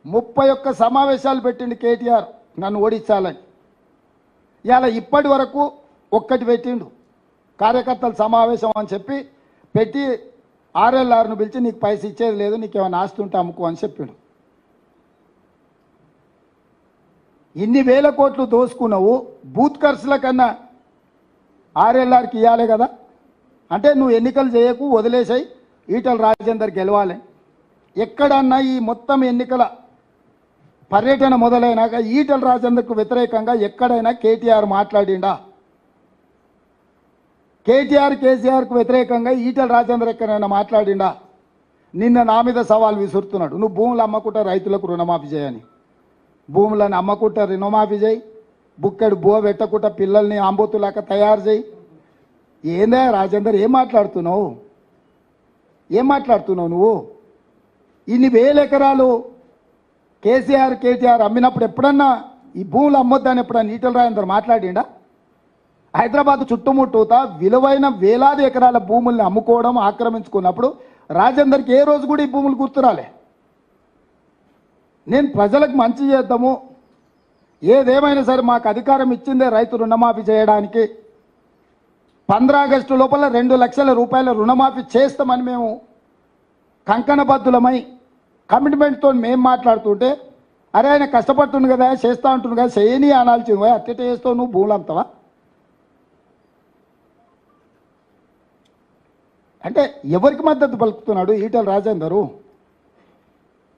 Speaker 1: 31 సమావేశాలు పెట్టిండు కేటీఆర్ నన్ను ఓడించాలని. ఇవాళ ఇప్పటి వరకు ఒక్కటి పెట్టిండు, కార్యకర్తల సమావేశం అని చెప్పి పెట్టి ఆర్ఎల్ఆర్ను పిలిచి నీకు పైసలు ఇచ్చేది లేదు, నీకేమైనా ఆస్తి ఉంటే అమ్ముకో అని చెప్పిండు. ఇన్ని వేల కోట్లు దోసుకున్నావు, బూత్ ఖర్చుల కన్నా ఆర్ఎల్ఆర్కి ఇవ్వాలి కదా. అంటే నువ్వు ఎన్నికలు చేయకు, వదిలేసాయి, ఈటల రాజేందర్ గెలవాలి. ఎక్కడన్నా ఈ మొత్తం ఎన్నికల పర్యటన మొదలైనాక ఈటల రాజేందర్కు వ్యతిరేకంగా ఎక్కడైనా కేటీఆర్ మాట్లాడిండా? కేసీఆర్కు వ్యతిరేకంగా ఈటల రాజేందర్ ఎక్కడైనా మాట్లాడిండా? నిన్న నా మీద సవాల్ విసురుతున్నాడు, నువ్వు భూములు అమ్మకుంటా రైతులకు రుణమాఫీ చేయని. భూములను అమ్మకుంటా రుణమాఫీ చేయి, బుక్కెడు బువ పెట్టకుండా పిల్లల్ని ఆంబోతులాక తయారు చేయి. ఏందా రాజేందర్, ఏం మాట్లాడుతున్నావు నువ్వు? ఇన్ని వేల ఎకరాలు కేటీఆర్ అమ్మినప్పుడు ఎప్పుడన్నా ఈ భూములు అమ్మొద్దని ఎప్పుడన్నా ఈటల రాజేందర్ మాట్లాడిండా? హైదరాబాద్ చుట్టుముట్టూతా విలువైన వేలాది ఎకరాల భూముల్ని అమ్ముకోవడం, ఆక్రమించుకున్నప్పుడు రాజేందర్కి ఏ రోజు కూడా ఈ భూములు గుర్తురాలే. నేను ప్రజలకు మంచి చేద్దాము, ఏదేమైనా సరే మాకు అధికారం ఇచ్చిందే రైతు రుణమాఫీ చేయడానికి. 15 ఆగస్టు లోపల 2 లక్షల రూపాయల రుణమాఫీ చేస్తామని మేము కంకణబద్ధులమై కమిట్మెంట్తో మేము మాట్లాడుతుంటే, అరే ఆయన కష్టపడుతుంది కదా, చేస్తా ఉంటుంది కదా, చేయని అనాల్సింది పోయి అట్టెట చేస్తావు నువ్వు, భూములు అమ్ముతావా? అంటే ఎవరికి మద్దతు పలుకుతున్నాడు ఈటల రాజేందరు?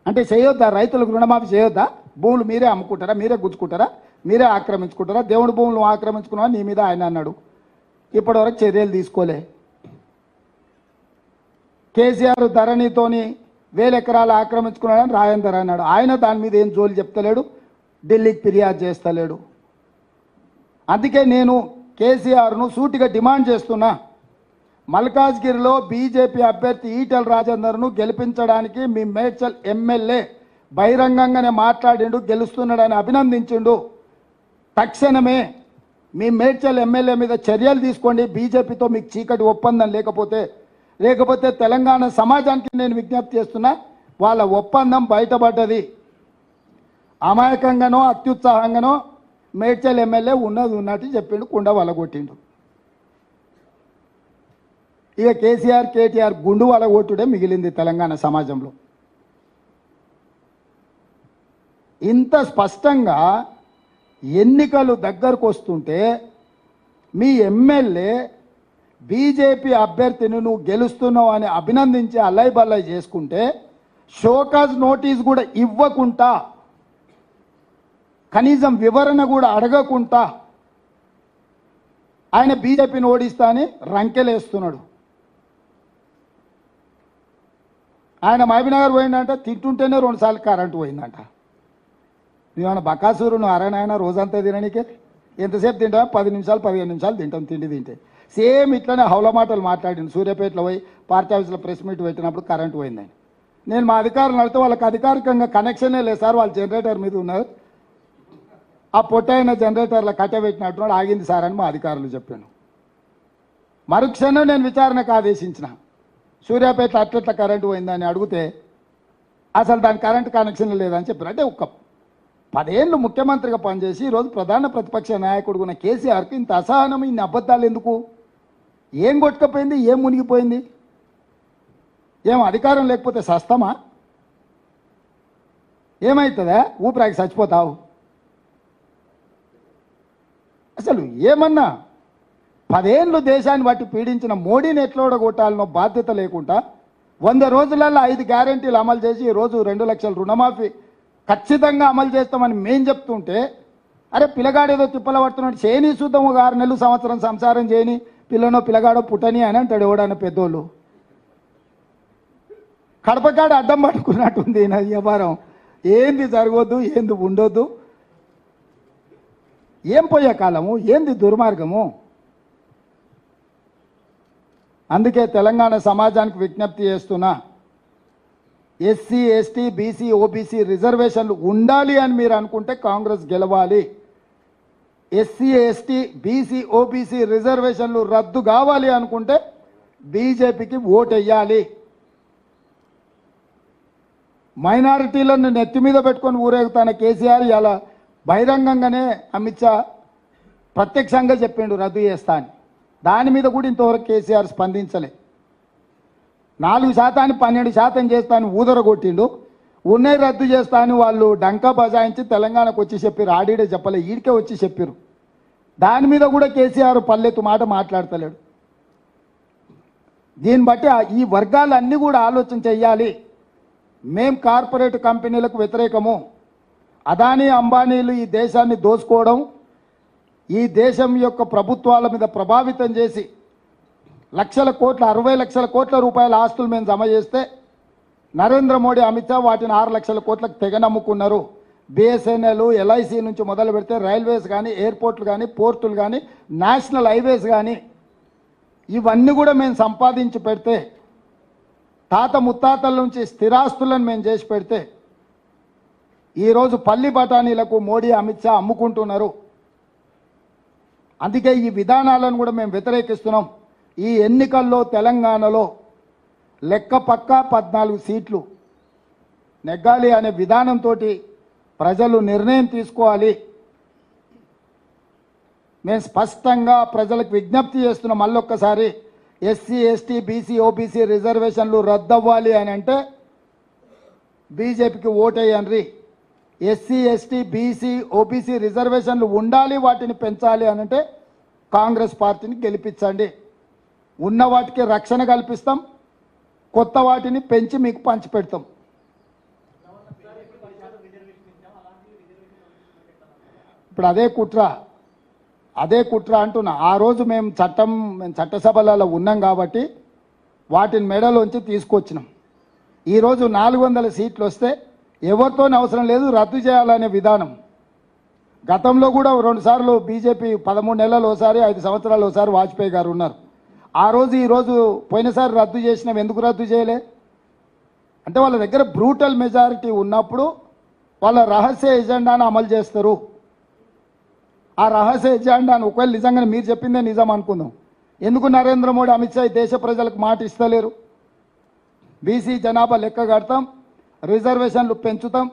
Speaker 1: అంటే చేయొద్దా, రైతులకు రుణమాఫీ చేయొద్దా? భూములు మీరే అమ్ముకుంటారా, మీరే గుచ్చుకుంటారా, మీరే ఆక్రమించుకుంటారా, దేవుడి భూములు ఆక్రమించుకున్నా నీ మీద ఆయన అన్నాడు. ఇప్పటివరకు చర్యలు తీసుకోలే. కేసీఆర్ ధరణితోని 1000 ఎకరాలు ఆక్రమించుకున్నాడని రాజేందర్ అన్నాడు. ఆయన దాని మీద ఏం జోలి చెప్తలేడు, ఢిల్లీకి ఫిర్యాదు చేస్తలేడు. అందుకే నేను కేసీఆర్ను సూటిగా డిమాండ్ చేస్తున్నా, మల్కాజ్గిరిలో బీజేపీ అభ్యర్థి ఈటెల రాజేందర్ను గెలిపించడానికి మీ మేడ్చల్ ఎమ్మెల్యే బహిరంగంగానే మాట్లాడిండు, గెలుస్తున్నాడని అభినందించిండు. తక్షణమే మీ మేడ్చల్ ఎమ్మెల్యే మీద చర్యలు తీసుకోండి. బీజేపీతో మీకు చీకటి ఒప్పందం లేకపోతే తెలంగాణ సమాజానికి నేను విజ్ఞప్తి చేస్తున్నా, వాళ్ళ ఒప్పందం బయటపడ్డది. అమాయకంగానో అత్యుత్సాహంగానో మేడ్చల్ ఎమ్మెల్యే ఉన్నది ఉన్నట్టు చెప్పిండు, కుండ వలగొట్టిండు. ఇక కేసీఆర్ కేటీఆర్ గుండు వలగొట్టుడే మిగిలింది తెలంగాణ సమాజంలో. ఇంత స్పష్టంగా ఎన్నికలు దగ్గరకు వస్తుంటే మీ ఎమ్మెల్యే బీజేపీ అభ్యర్థిని నువ్వు గెలుస్తున్నావు అని అభినందించి అల్లై బల్లై చేసుకుంటే, షోకాజ్ నోటీస్ కూడా ఇవ్వకుండా, కనీసం వివరణ కూడా అడగకుండా ఆయన బీజేపీని ఓడిస్తా అని రంకెలేస్తున్నాడు. ఆయన మహబూబ్నగర్ పోయిందంట, తింటుంటేనే 2 సార్లు కరెంటు పోయిందంట. నువ్వేమన్నా బకాసూరును అరణాయన రోజంతా తిననీకే? ఎంతసేపు తింటావా? 10 నిమిషాలు 15 నిమిషాలు తింటాం తిండి తింటే. సేమ్ ఇట్లనే హౌల మాటలు మాట్లాడింది. సూర్యాపేటలో పోయి పార్టీ ఆఫీస్లో ప్రెస్ మీట్ పెట్టినప్పుడు కరెంటు పోయిందని. నేను మా అధికారులు అడిగితే వాళ్ళకి అధికారికంగా కనెక్షనే లేదు సార్, వాళ్ళు జనరేటర్ మీద ఉన్నారు, ఆ పొట్టైన జనరేటర్లో కట్టబెట్టినట్టున్నాడు, ఆగింది సార్ అని మా అధికారులు చెప్పాను. మరుక్షణం నేను విచారణకు ఆదేశించిన. సూర్యాపేట అట్లట్ల కరెంటు పోయిందని అడిగితే అసలు దాని కరెంటు కనెక్షన్ లేదని చెప్పారు. అంటే ఒక 10 ఏళ్ళు ముఖ్యమంత్రిగా పనిచేసి ఈరోజు ప్రధాన ప్రతిపక్ష నాయకుడు ఉన్న కేసీఆర్కి ఇంత అసహనం, ఇన్ని అబద్ధాలు ఎందుకు? ఏం కొట్టుకపోయింది, ఏం మునిగిపోయింది? ఏం అధికారం లేకపోతే సస్తమా? ఏమవుతుందా? ఊపిరాకి చచ్చిపోతావు? అసలు ఏమన్నా 10 ఏళ్ళు దేశాన్ని బట్టి పీడించిన మోడీని ఎట్లా ఓడగొట్టాలనో బాధ్యత లేకుండా 100 రోజులలో 5 గ్యారెంటీలు అమలు చేసి ఈరోజు 2 లక్షల రుణమాఫీ ఖచ్చితంగా అమలు చేస్తామని మేం చెప్తుంటే, అరే పిల్లగాడేదో తిప్పల పడుతున్నాడు, చేయని చూద్దాం, 6 నెలలు సంవత్సరం సంసారం చేయని, పిల్లనో పిల్లగాడో పుట్టని అని అంటాడు ఎవడన్న పెద్దోళ్ళు. కడపకాడ అడ్డం పట్టుకున్నట్టుంది నా వ్యాపారం. ఏంది జరగవద్దు, ఏంది ఉండొద్దు, ఏం పోయే కాలము, ఏంది దుర్మార్గము? అందుకే తెలంగాణ సమాజానికి విజ్ఞప్తి చేస్తున్నా, ఎస్సీ ఎస్టీ బీసీ ఓబీసీ రిజర్వేషన్లు ఉండాలి అని మీరు అనుకుంటే కాంగ్రెస్ గెలవాలి. ఎస్సీ ఎస్టీ బీసీ ఓబీసీ రిజర్వేషన్లు రద్దు కావాలి అనుకుంటే బీజేపీకి ఓటు వేయాలి. మైనారిటీలను నెత్తి మీద పెట్టుకొని ఊరేగుతాన కేసీఆర్ ఇలా బహిరంగంగానే అమిత్ షా ప్రత్యక్షంగా చెప్పిండు రద్దు చేస్తా అని. దాని మీద కూడా ఇంతవరకు కేసీఆర్ స్పందించలే. 4% 12% చేస్తా అని ఊదరగొట్టిండు. ఉన్నాయి రద్దు చేస్తా అని వాళ్ళు డంకా బజాయించి తెలంగాణకు వచ్చి చెప్పారు. ఆడిడే చెప్పలే, ఈడికే వచ్చి చెప్పారు. దాని మీద కూడా కేసీఆర్ పల్లెత్తు మాట మాట్లాడతలేడు. దీన్ని బట్టి ఈ వర్గాలన్నీ కూడా ఆలోచన చెయ్యాలి. మేం కార్పొరేట్ కంపెనీలకు వ్యతిరేకము. అదానీ అంబానీలు ఈ దేశాన్ని దోచుకోవడం, ఈ దేశం యొక్క ప్రభుత్వాల మీద ప్రభావితం చేసి లక్షల కోట్ల 60 లక్షల కోట్ల రూపాయల ఆస్తులు మేము జమ చేస్తే నరేంద్ర మోడీ అమిత్ షా వాటిని 6 లక్షల కోట్లకు తెగనమ్ముకున్నారు. బిఎస్ఎన్ఎల్ ఎల్ఐసి నుంచి మొదలు పెడితే రైల్వేస్ కానీ, ఎయిర్పోర్ట్లు కానీ, పోర్టులు కానీ, నేషనల్ హైవేస్ కానీ ఇవన్నీ కూడా మేము సంపాదించి పెడితే, తాత ముత్తాతల నుంచి స్థిరాస్తులను మేము చేసి పెడితే ఈరోజు పల్లి బఠానీలకు మోడీ అమిత్ షా అమ్ముకుంటున్నారు. అందుకే ఈ విధానాలను కూడా మేము వ్యతిరేకిస్తున్నాం. ఈ ఎన్నికల్లో తెలంగాణలో లెక్క పక్కా 14 సీట్లు నెగ్గాలి అనే విధానంతో ప్రజలు నిర్ణయం తీసుకోవాలి. మేము స్పష్టంగా ప్రజలకు విజ్ఞప్తి చేస్తున్నాం. మళ్ళొక్కసారి ఎస్సీ ఎస్టీ బీసీ ఓబీసీ రిజర్వేషన్లు రద్దవ్వాలి అని అంటే బీజేపీకి ఓటేయండి. ఎస్సీ ఎస్టీ బీసీ ఓబీసీ రిజర్వేషన్లు ఉండాలి, వాటిని పెంచాలి అని అంటే కాంగ్రెస్ పార్టీని గెలిపించండి. ఉన్న వాటికి రక్షణ కల్పిస్తాం, కొత్త వాటిని పెంచి మీకు పంచిపెడతాం. ఇప్పుడు అదే కుట్ర అంటున్నా. ఆ రోజు మేము చట్టసభలలో ఉన్నాం కాబట్టి వాటిని మెడలోంచి తీసుకొచ్చినాం. ఈరోజు 400 సీట్లు వస్తే ఎవరితోనే అవసరం లేదు, రద్దు చేయాలనే విధానం. గతంలో కూడా 2 సార్లు బీజేపీ 13 నెలలు ఒకసారి 5 సంవత్సరాలు ఒకసారి వాజ్పేయి గారు ఉన్నారు. ఆ రోజు ఈరోజు పోయినసారి రద్దు చేసినాం. ఎందుకు రద్దు చేయలే అంటే వాళ్ళ దగ్గర బ్రూటల్ మెజారిటీ ఉన్నప్పుడు వాళ్ళ రహస్య ఎజెండాను అమలు చేస్తారు. ఆ రహస్య ఎజెండాను ఒకవేళ నిజంగానే మీరు చెప్పిందే నిజం అనుకుందాం, ఎందుకు నరేంద్ర మోడీ అమిత్ షా దేశ ప్రజలకు మాట ఇస్తలేరు? బీసీ జనాభా లెక్క కడతాం, రిజర్వేషన్లు పెంచుతాం,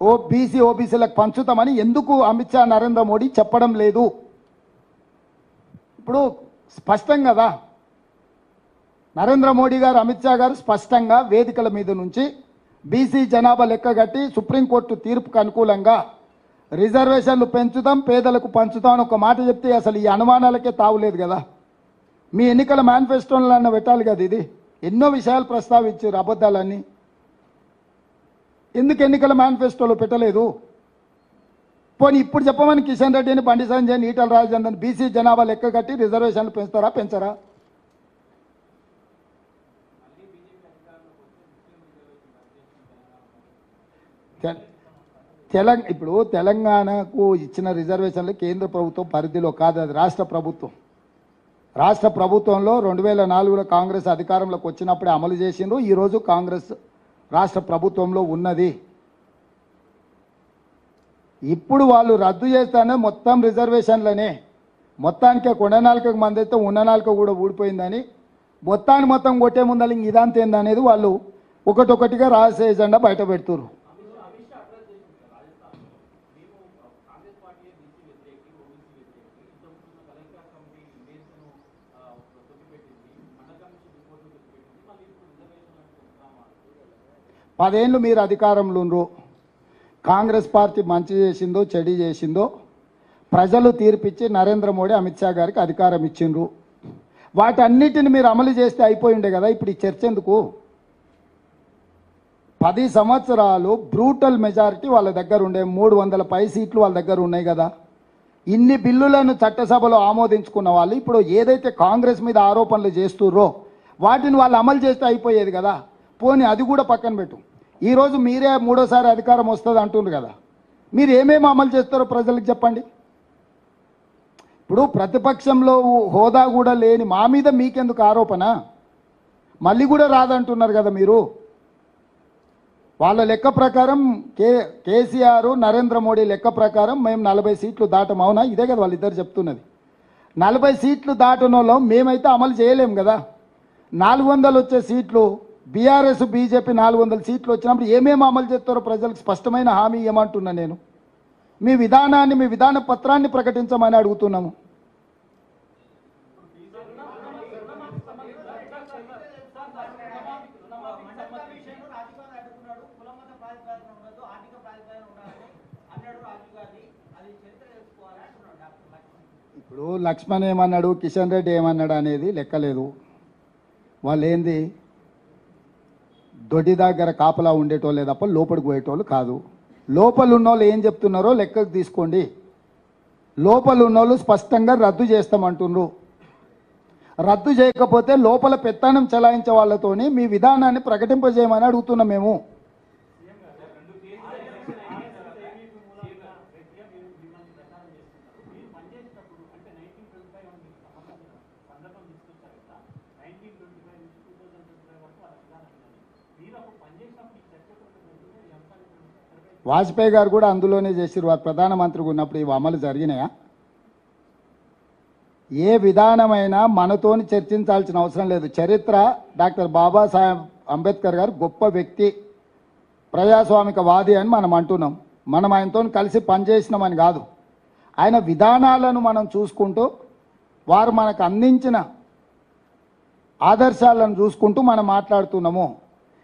Speaker 1: ఓబీసీలకు పంచుతామని ఎందుకు అమిత్ షా నరేంద్ర మోడీ చెప్పడం లేదు? ఇప్పుడు స్పష్టం కదా, నరేంద్ర మోడీ గారు అమిత్ షా గారు స్పష్టంగా వేదికల మీద నుంచి బీసీ జనాభా లెక్క కట్టి సుప్రీంకోర్టు తీర్పుకు అనుకూలంగా రిజర్వేషన్లు పెంచుతాం, పేదలకు పంచుతాం అని ఒక మాట చెప్తే అసలు ఈ అనుమానాలకే తావులేదు కదా. మీ ఎన్నికల మేనిఫెస్టోలన్నా పెట్టాలి కదా. ఇది ఎన్నో విషయాలు ప్రస్తావించారు, అబద్ధాలన్నీ ఎందుకు ఎన్నికల మేనిఫెస్టోలో పెట్టలేదు? పోనీ ఇప్పుడు చెప్పమని కిషన్ రెడ్డిని, బండి సంజయ్, ఈటల రాజేందర్ బీసీ జనాభా లెక్క కట్టి రిజర్వేషన్లు పెంచుతారా పెంచరా? ఇప్పుడు తెలంగాణకు ఇచ్చిన రిజర్వేషన్లు కేంద్ర ప్రభుత్వం పరిధిలో కాదు, అది రాష్ట్ర ప్రభుత్వం. రాష్ట్ర ప్రభుత్వంలో 2004లో కాంగ్రెస్ అధికారంలోకి వచ్చినప్పుడే అమలు చేసిండ్రు. ఈరోజు కాంగ్రెస్ రాష్ట్ర ప్రభుత్వంలో ఉన్నది. ఇప్పుడు వాళ్ళు రద్దు చేస్తానే మొత్తం రిజర్వేషన్లనే, మొత్తానికే కొండనాలికకు మంది అయితే ఉన్ననాలిక కూడా ఊడిపోయిందని మొత్తాన్ని మొత్తం కొట్టే ముందర ఇదంతా ఏందనేది వాళ్ళు ఒకటొకటిగా రహస్య ఎజెండా బయట పెడుతున్నారు. పదేళ్ళు మీరు అధికారంలో ఉన్నారు. కాంగ్రెస్ పార్టీ మంచి చేసిందో చెడు చేసిందో ప్రజలు తీర్పిచ్చి నరేంద్ర మోడీ అమిత్ షా గారికి అధికారం ఇచ్చిండ్రు. వాటన్నిటిని మీరు అమలు చేస్తే అయిపోయి ఉండే కదా. ఇప్పుడు ఈ చర్చ ఎందుకు? 10 సంవత్సరాలు బ్రూటల్ మెజారిటీ వాళ్ళ దగ్గర ఉండే, 300 పై సీట్లు వాళ్ళ దగ్గర ఉన్నాయి కదా. ఇన్ని బిల్లులను చట్టసభలో ఆమోదించుకున్న వాళ్ళు ఇప్పుడు ఏదైతే కాంగ్రెస్ మీద ఆరోపణలు చేస్తుర్రో వాటిని వాళ్ళు అమలు చేస్తే అయిపోయేది కదా. పోనీ అది కూడా పక్కన పెట్టు. ఈరోజు మీరే 3వ అధికారం వస్తుంది అంటున్నారు కదా, మీరు ఏమేమి అమలు చేస్తారో ప్రజలకు చెప్పండి. ఇప్పుడు ప్రతిపక్షంలో హోదా కూడా లేని మా మీద మీకెందుకు ఆరోపణ? మళ్ళీ కూడా రాదంటున్నారు కదా మీరు. వాళ్ళ లెక్క ప్రకారం కేసీఆర్ నరేంద్ర మోడీ లెక్క ప్రకారం మేము 40 సీట్లు దాటం. అవునా? ఇదే కదా వాళ్ళిద్దరు చెప్తున్నది. 40 సీట్లు దాటనలో మేమైతే అమలు చేయలేం కదా. 400 వచ్చే సీట్లు బీఆర్ఎస్ బీజేపీ 400 సీట్లు వచ్చినప్పుడు ఏమేమి అమలు చేస్తారో ప్రజలకు స్పష్టమైన హామీ ఏమంటున్నా నేను. మీ విధానాన్ని, మీ విధాన పత్రాన్ని ప్రకటించమని అడుగుతున్నాము. ఇప్పుడు లక్ష్మణ్ ఏమన్నాడు, కిషన్ రెడ్డి ఏమన్నాడు అనేది లెక్కలేదు. వాళ్ళు ఏంది దొడ్డి దగ్గర కాపలా ఉండేటోళ్ళే తప్ప లోపలికి పోయేటోళ్ళు కాదు. లోపల ఉన్నోళ్ళు ఏం చెప్తున్నారో లెక్కకు తీసుకోండి. లోపల ఉన్నోళ్ళు స్పష్టంగా రద్దు చేస్తామంటున్నారు. రద్దు చేయకపోతే లోపల పెత్తనం చెలాయించే వాళ్ళతోని మీ విధానాన్ని ప్రకటింపజేయమని అడుగుతున్నాం మేము. వాజ్పేయి గారు కూడా అందులోనే చేసిరు. వారు ప్రధానమంత్రిగా ఉన్నప్పుడు ఇవి అమలు జరిగినాయా? ఏ విధానమైనా మనతోని చర్చించాల్సిన అవసరం లేదు. చరిత్ర డాక్టర్ బాబాసాహెబ్ అంబేద్కర్ గారు గొప్ప వ్యక్తి, ప్రజాస్వామికవాది అని మనం అంటున్నాం. మనం ఆయనతో కలిసి పనిచేసినామని కాదు, ఆయన విధానాలను మనం చూసుకుంటూ వారు మనకు అందించిన ఆదర్శాలను చూసుకుంటూ మనం మాట్లాడుతున్నాము.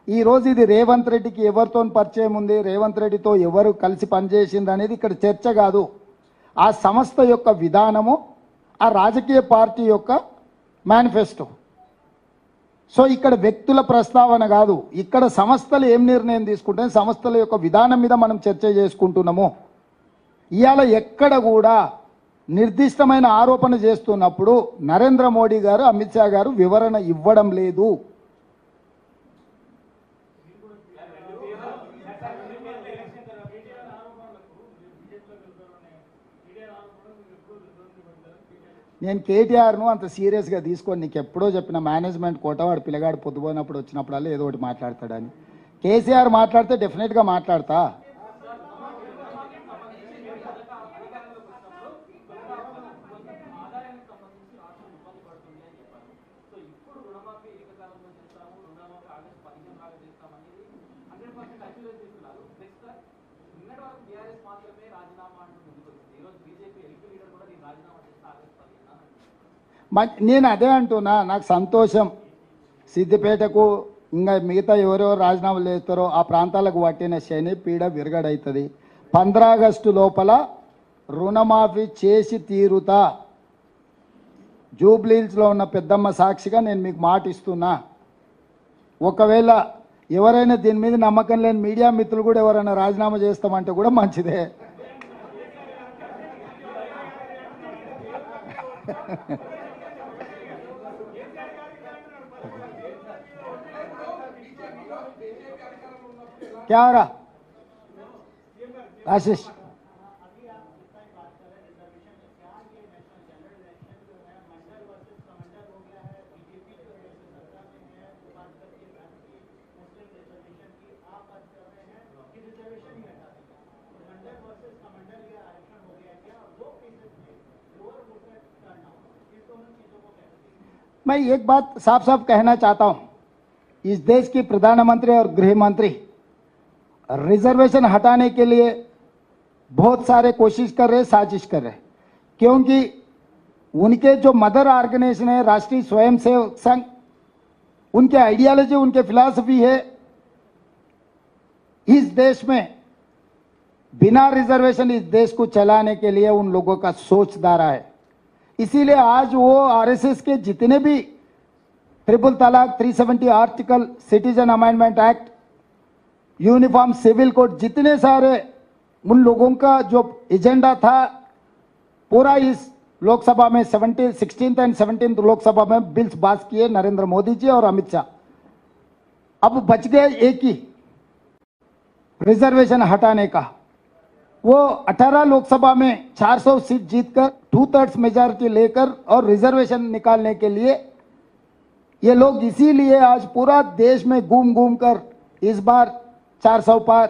Speaker 1: ఈరోజు ఇది రేవంత్ రెడ్డికి ఎవరితో పరిచయం ఉంది, రేవంత్ రెడ్డితో ఎవరు కలిసి పనిచేసింది అనేది ఇక్కడ చర్చ కాదు. ఆ సంస్థ యొక్క విధానము, ఆ రాజకీయ పార్టీ యొక్క మేనిఫెస్టో. సో ఇక్కడ వ్యక్తుల ప్రస్తావన కాదు, ఇక్కడ సంస్థలు ఏం నిర్ణయం తీసుకుంటే సంస్థల యొక్క విధానం మీద మనం చర్చ చేసుకుంటున్నాము. ఇవాళ ఎక్కడ కూడా నిర్దిష్టమైన ఆరోపణ చేస్తున్నప్పుడు నరేంద్ర మోడీ గారు అమిత్ షా గారు వివరణ ఇవ్వడం లేదు. నేను కేటీఆర్ను అంత సీరియస్గా తీసుకొని నీకు ఎప్పుడో చెప్పిన మేనేజ్మెంట్ కోట వాడు పిల్లగాడు పొద్దుపోయినప్పుడు వచ్చినప్పుడల్లా ఏదో ఒకటి మాట్లాడతాడని. కేసీఆర్ మాట్లాడితే డెఫినెట్గా మాట్లాడతా. నేను అదే అంటున్నా, నాకు సంతోషం. సిద్దిపేటకు ఇంకా మిగతా ఎవరెవరు రాజీనామాలు చేస్తారో ఆ ప్రాంతాలకు పట్టిన శని పీడ విరగడవుతుంది. 15 ఆగస్టు లోపల రుణమాఫీ చేసి తీరుతా. జూబ్లీహిల్స్లో ఉన్న పెద్దమ్మ సాక్షిగా నేను మీకు మాట ఇస్తున్నా. ఒకవేళ ఎవరైనా దీని మీద నమ్మకం లేని మీడియా మిత్రులు కూడా ఎవరైనా రాజీనామా చేస్తామంటే కూడా మంచిదే. क्या हो रहा आशीष? मैं एक बात साफ साफ कहना चाहता हूं, इस देश की प्रधानमंत्री और गृह मंत्री रिजर्वेशन हटाने के लिए बहुत सारे कोशिश कर रहे, साजिश कर रहे, क्योंकि उनके जो मदर ऑर्गेनाइजेशन है राष्ट्रीय स्वयंसेवक संघ, उनके आइडियोलॉजी, उनके फिलॉसफी है इस देश में बिना रिजर्वेशन इस देश को चलाने के लिए उन लोगों का सोच धारा है. इसीलिए आज वो आरएसएस के जितने भी triple talaq, 370 article, citizen amendment act, uniform civil code, जितने सारे उन लोगों का जो एजेंडा था पूरा इस लोकसभा में 16th एंड 17th लोकसभा में बिल्स पास किए नरेंद्र मोदी जी और अमित शाह. अब बच गए एक ही, रिजर्वेशन हटाने का. वो 18 लोकसभा में 400 सीट जीतकर 2/3 मेजॉरिटी लेकर और रिजर्वेशन निकालने के लिए ये लोग इसीलिए आज पूरा देश में घूम घूम कर इस बार 400 पार.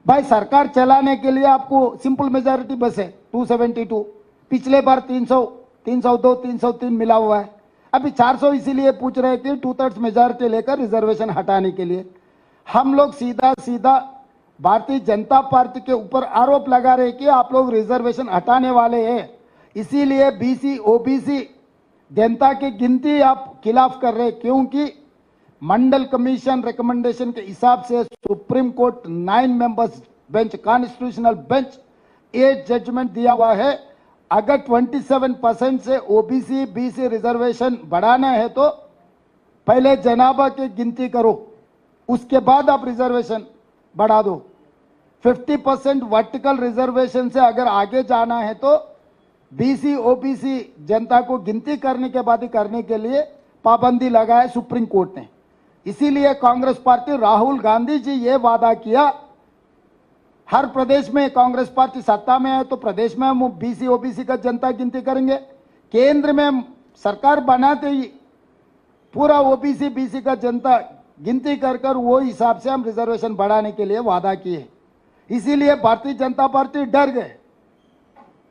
Speaker 1: भाई सरकार चलाने के लिए आपको सिंपल मेजॉरिटी बस है 272. पिछले बार 300, 302, 303 मिला हुआ है. अभी 400 इसीलिए पूछ रहे कि 2/3 मेजॉरिटी लेकर रिजर्वेशन हटाने के लिए. हम लोग सीधा सीधा भारतीय जनता पार्टी के ऊपर आरोप लगा रहे कि आप लोग रिजर्वेशन हटाने वाले हैं, इसीलिए बीसी ओबीसी जनता की गिनती आप खिलाफ कर रहे, क्योंकि मंडल कमीशन रिकमेंडेशन के हिसाब से supreme court 9 members bench, constitutional bench 8 judgement दिया हुआ है. अगर 27% से ओबीसी बीसी रिजर्वेशन बढ़ाना है तो पहले जनाभा की गिनती करो, उसके बाद आप रिजर्वेशन बढ़ा दो. 50% वर्टिकल रिजर्वेशन से अगर आगे जाना है तो बीसी ओबीसी जनता को गिनती करने के बाद ही करने के लिए पाबंदी लगाए सुप्रीम कोर्ट ने. इसीलिए कांग्रेस पार्टी, राहुल गांधी जी ये वादा किया हर प्रदेश में कांग्रेस पार्टी सत्ता में है तो प्रदेश में हम बीसी ओबीसी का जनता गिनती करेंगे. केंद्र में सरकार बनाते ही पूरा ओबीसी बीसी का जनता गिनती कर कर वो हिसाब से हम रिजर्वेशन बढ़ाने के लिए वादा किए. इसीलिए भारतीय जनता पार्टी डर गए.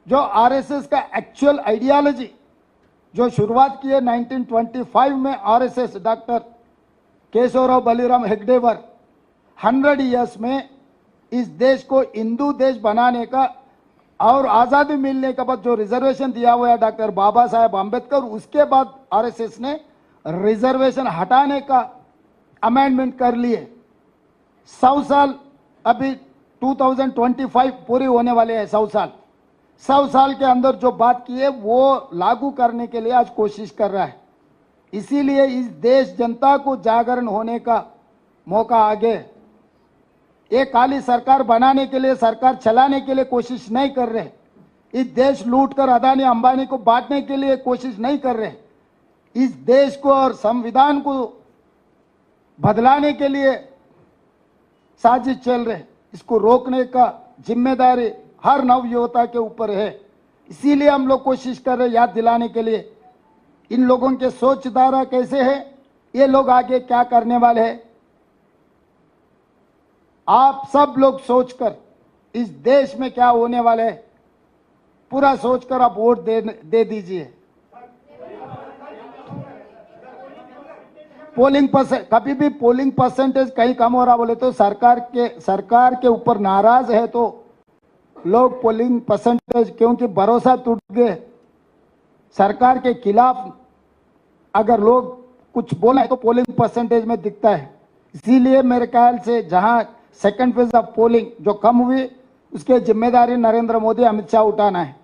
Speaker 1: जो आरएसएस का एक्चुअल आइडियोलॉजी जो शुरुआत की है 1925 में आरएसएस डॉक्टर केशवराव बलिराम हेगडेवर 100 इयर्स में इस देश को हिंदू देश बनाने का और आज़ादी मिलने के बाद जो रिजर्वेशन दिया हुआ है डॉक्टर बाबा साहेब आम्बेडकर, उसके बाद आरएसएस ने रिजर्वेशन हटाने का अमेंडमेंट कर लिए. 100 साल अभी 2025 पूरे होने वाले हैं. 100 साल 100 साल के अंदर जो बात की है वो लागू करने के लिए आज कोशिश कर रहा है. इसीलिए इस देश जनता को जागरण होने का मौका आ गया. ये काली सरकार बनाने के लिए, सरकार चलाने के लिए कोशिश नहीं कर रहे। इस देश लूटकर अदानी अंबानी को बांटने के लिए कोशिश नहीं कर रहे। इस देश को और संविधान को बदलाने के लिए साजिश चल रहे। इसको रोकने का जिम्मेदारी हर नवयुवता के ऊपर है। इसीलिए हम लोग कोशिश कर रहे हैं याद दिलाने के लिए इन लोगों के सोच धारा कैसे है, ये लोग आगे क्या करने वाले हैं। आप सब लोग सोचकर इस देश में क्या होने वाले है पूरा सोचकर आप वोट दे दीजिए। कभी भी पोलिंग परसेंटेज कहीं कम हो रहा बोले तो सरकार के ऊपर नाराज है तो लोग पोलिंग परसेंटेज, क्योंकि भरोसा टूट गए सरकार के खिलाफ अगर लोग कुछ बोले तो पोलिंग परसेंटेज में दिखता है। इसीलिए मेरे ख्याल से जहां सेकंड फेज ऑफ पोलिंग जो कम हुई उसके जिम्मेदारी नरेंद्र मोदी अमित शाह उठाना है।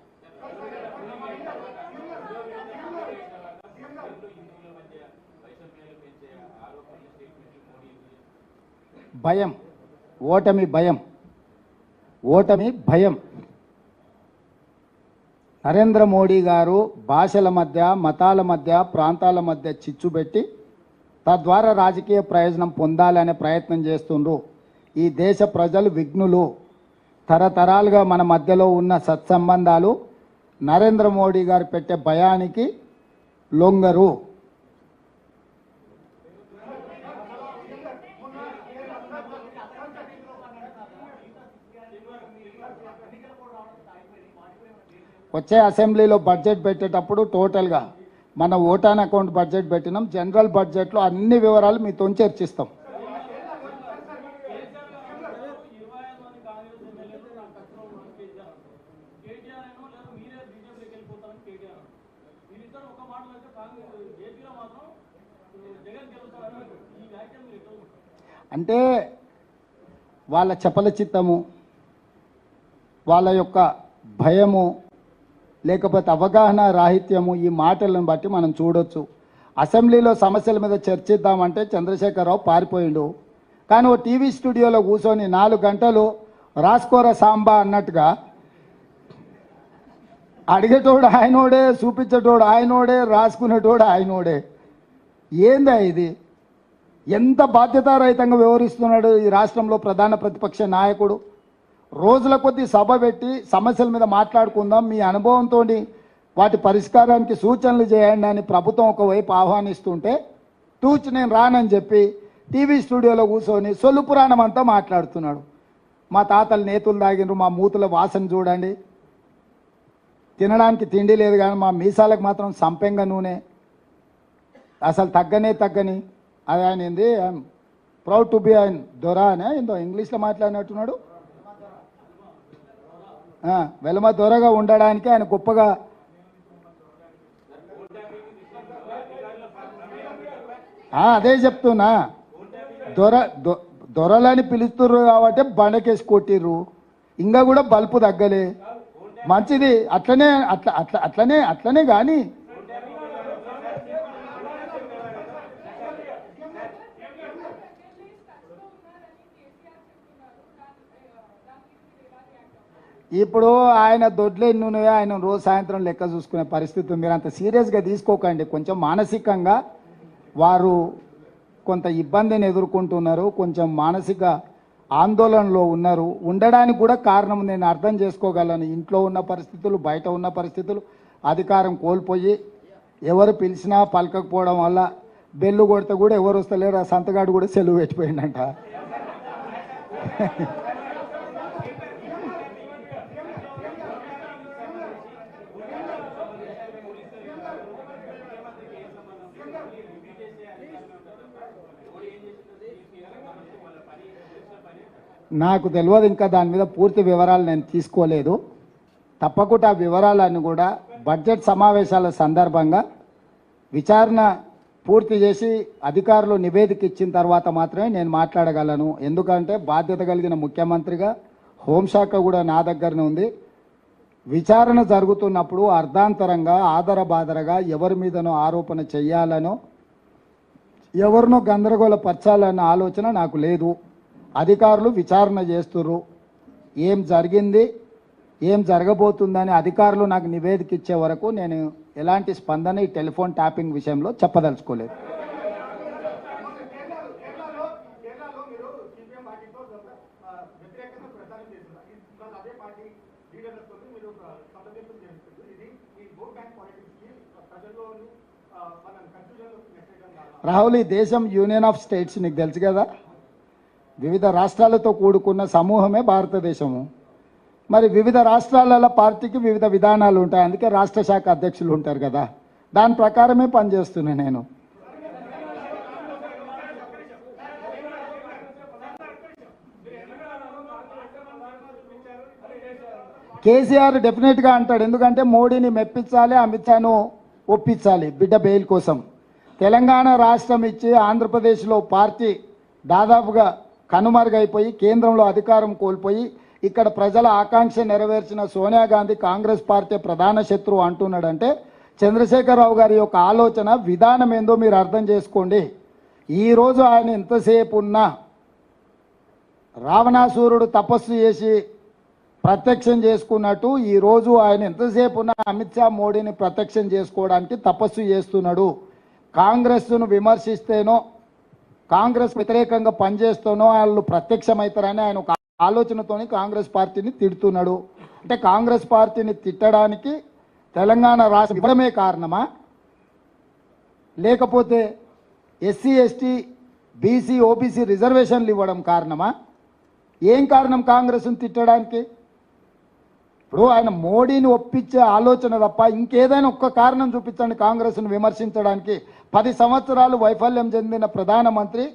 Speaker 1: భయం, ఓటమి భయం, ఓటమి భయం. నరేంద్ర మోడీ గారు భాషల మధ్య, మతాల మధ్య, ప్రాంతాల మధ్య చిచ్చు పెట్టి తద్వారా రాజకీయ ప్రయోజనం పొందాలనే ప్రయత్నం చేస్తుండ్రు. ఈ దేశ ప్రజలు విఘ్నులు. తరతరాలుగా మన మధ్యలో ఉన్న సత్సంబంధాలు నరేంద్ర మోడీ గారు పెట్టే భయానికి లొంగరు. వచ్చే అసెంబ్లీలో బడ్జెట్ పెట్టేటప్పుడు టోటల్గా మన ఓటాన్ అకౌంట్ బడ్జెట్ పెట్టినాం. జనరల్ బడ్జెట్లో అన్ని వివరాలు మీతో చర్చిస్తాం. అంటే వాళ్ళ చపల చిత్తము, వాళ్ళ యొక్క భయము, లేకపోతే అవగాహన రాహిత్యము ఈ మాటలను బట్టి మనం చూడొచ్చు. అసెంబ్లీలో సమస్యల మీద చర్చిద్దామంటే చంద్రశేఖరరావు పారిపోయిండు. కానీ ఓ టీవీ స్టూడియోలో కూర్చొని 4 గంటలు రాసుకోర సాంబా అన్నట్టుగా అడిగేటోడు ఆయనోడే, చూపించేటోడు ఆయనోడే, రాసుకునేటోడు ఆయనోడే. ఏందా ఇది? ఎంత బాధ్యతారహితంగా వ్యవహరిస్తున్నాడు ఈ రాష్ట్రంలో ప్రధాన ప్రతిపక్ష నాయకుడు. రోజుల కొద్దీ సభ పెట్టి సమస్యల మీద మాట్లాడుకుందాం, మీ అనుభవంతో వాటి పరిష్కారానికి సూచనలు చేయండి అని ప్రభుత్వం ఒకవైపు ఆహ్వానిస్తుంటే తూచి నేను రానని చెప్పి టీవీ స్టూడియోలో కూర్చొని సొల్లు పురాణం అంతా మాట్లాడుతున్నాడు. మా తాతలు నేతులు తాగినరు, మా మూతుల వాసన చూడండి, తినడానికి తిండి లేదు కానీ మా మీసాలకు మాత్రం సంపెంగ నూనె అసలు తగ్గని అది ఆయన ఏంది ప్రౌడ్ టు బి ఆయన దొరా అనే ఏందో ఇంగ్లీష్లో మాట్లాడినట్టున్నాడు. వెలమ దొరగా ఉండడానికి ఆయన గొప్పగా అదే చెప్తున్నా. దొరలని పిలుస్తుర్రు కాబట్టి బండకేసి కొట్టిర్రు, ఇంకా కూడా బల్పు తగ్గలే. మంచిది, అట్లనే కానీ ఇప్పుడు ఆయన దొడ్లు ఎన్ని ఉన్నాయో ఆయన రోజు సాయంత్రం లెక్క చూసుకునే పరిస్థితి. మీరు అంత సీరియస్గా తీసుకోకండి. కొంచెం మానసికంగా వారు కొంత ఇబ్బందిని ఎదుర్కొంటున్నారు, కొంచెం మానసిక ఆందోళనలో ఉన్నారు. ఉండడానికి కూడా కారణం నేను అర్థం చేసుకోగలను. ఇంట్లో ఉన్న పరిస్థితులు, బయట ఉన్న పరిస్థితులు, అధికారం కోల్పోయి ఎవరు పిలిచినా పలకకపోవడం వల్ల బెల్లు కొడితే కూడా ఎవరు వస్తలేరు. ఆ సంతగాడు కూడా సెలవు పెట్టిపోయిందంట. నాకు తెలియదు, ఇంకా దాని మీద పూర్తి వివరాలు నేను తీసుకోలేదు. తప్పకుండా ఆ వివరాలను కూడా బడ్జెట్ సమావేశాల సందర్భంగా విచారణ పూర్తి చేసి అధికారులు నివేదిక ఇచ్చిన తర్వాత మాత్రమే నేను మాట్లాడగలను. ఎందుకంటే బాధ్యత కలిగిన ముఖ్యమంత్రిగా హోంశాఖ కూడా నా దగ్గరనే ఉంది. విచారణ జరుగుతున్నప్పుడు అర్ధాంతరంగా ఆదరబాదరగా ఎవరి మీదనో ఆరోపణ చెయ్యాలనో ఎవరినో గందరగోళపరచాలన్న ఆలోచన నాకు లేదు. అధికారులు విచారణ చేస్తుర్రు. ఏం జరిగింది, ఏం జరగబోతుందని అధికారులు నాకు నివేదిక ఇచ్చే వరకు నేను ఎలాంటి స్పందన ఈ టెలిఫోన్ ట్యాపింగ్ విషయంలో చెప్పదలుచుకోలేదు. రాహుల్, ఈ దేశం యూనియన్ ఆఫ్ స్టేట్స్ నీకు తెలుసు కదా, వివిధ రాష్ట్రాలతో కూడుకున్న సమూహమే భారతదేశము. మరి వివిధ రాష్ట్రాల పార్టీకి వివిధ విధానాలు ఉంటాయి, అందుకే రాష్ట్ర శాఖ అధ్యక్షులు ఉంటారు కదా, దాని ప్రకారమే పనిచేస్తున్నా నేను. కేసీఆర్ డెఫినెట్గా అంటాడు, ఎందుకంటే మోడీని మెప్పించాలి, అమిత్ షాను ఒప్పించాలి బిడ్డ బెయిల్ కోసం. తెలంగాణ రాష్ట్రం ఇచ్చి ఆంధ్రప్రదేశ్లో పార్టీ దాదాపుగా కనుమరుగైపోయి కేంద్రంలో అధికారం కోల్పోయి ఇక్కడ ప్రజల ఆకాంక్ష నెరవేర్చిన సోనియా గాంధీ కాంగ్రెస్ పార్టీ ప్రధాన శత్రువు అంటున్నాడంటే చంద్రశేఖరరావు గారి యొక్క ఆలోచన విధానం ఏందో మీరు అర్థం చేసుకోండి. ఈరోజు ఆయన ఎంతసేపు ఉన్నా రావణాసురుడు తపస్సు చేసి ప్రత్యక్షం చేసుకున్నట్టు ఈరోజు ఆయన ఎంతసేపు ఉన్నా అమిత్ షా మోడీని ప్రత్యక్షం చేసుకోవడానికి తపస్సు చేస్తున్నాడు. కాంగ్రెస్ను విమర్శిస్తేనో కాంగ్రెస్ వ్యతిరేకంగా పనిచేస్తేనో వాళ్ళు ప్రత్యక్షమవుతారని ఆయన ఒక ఆలోచనతోని కాంగ్రెస్ పార్టీని తిడుతున్నాడు. అంటే కాంగ్రెస్ పార్టీని తిట్టడానికి తెలంగాణ రాష్ట్రం ఇవ్వడమే కారణమా, లేకపోతే ఎస్సీ ఎస్టీ బీసీ ఓబీసీ రిజర్వేషన్లు ఇవ్వడం కారణమా? ఏం కారణం కాంగ్రెస్ను తిట్టడానికి? ఇప్పుడు ఆయన మోడీని ఒప్పించే ఆలోచన తప్ప ఇంకేదైనా ఒక్క కారణం చూపించండి కాంగ్రెస్ను విమర్శించడానికి. 10 సంవత్సరాలు వైఫల్యం చెందిన ప్రధానమంత్రి,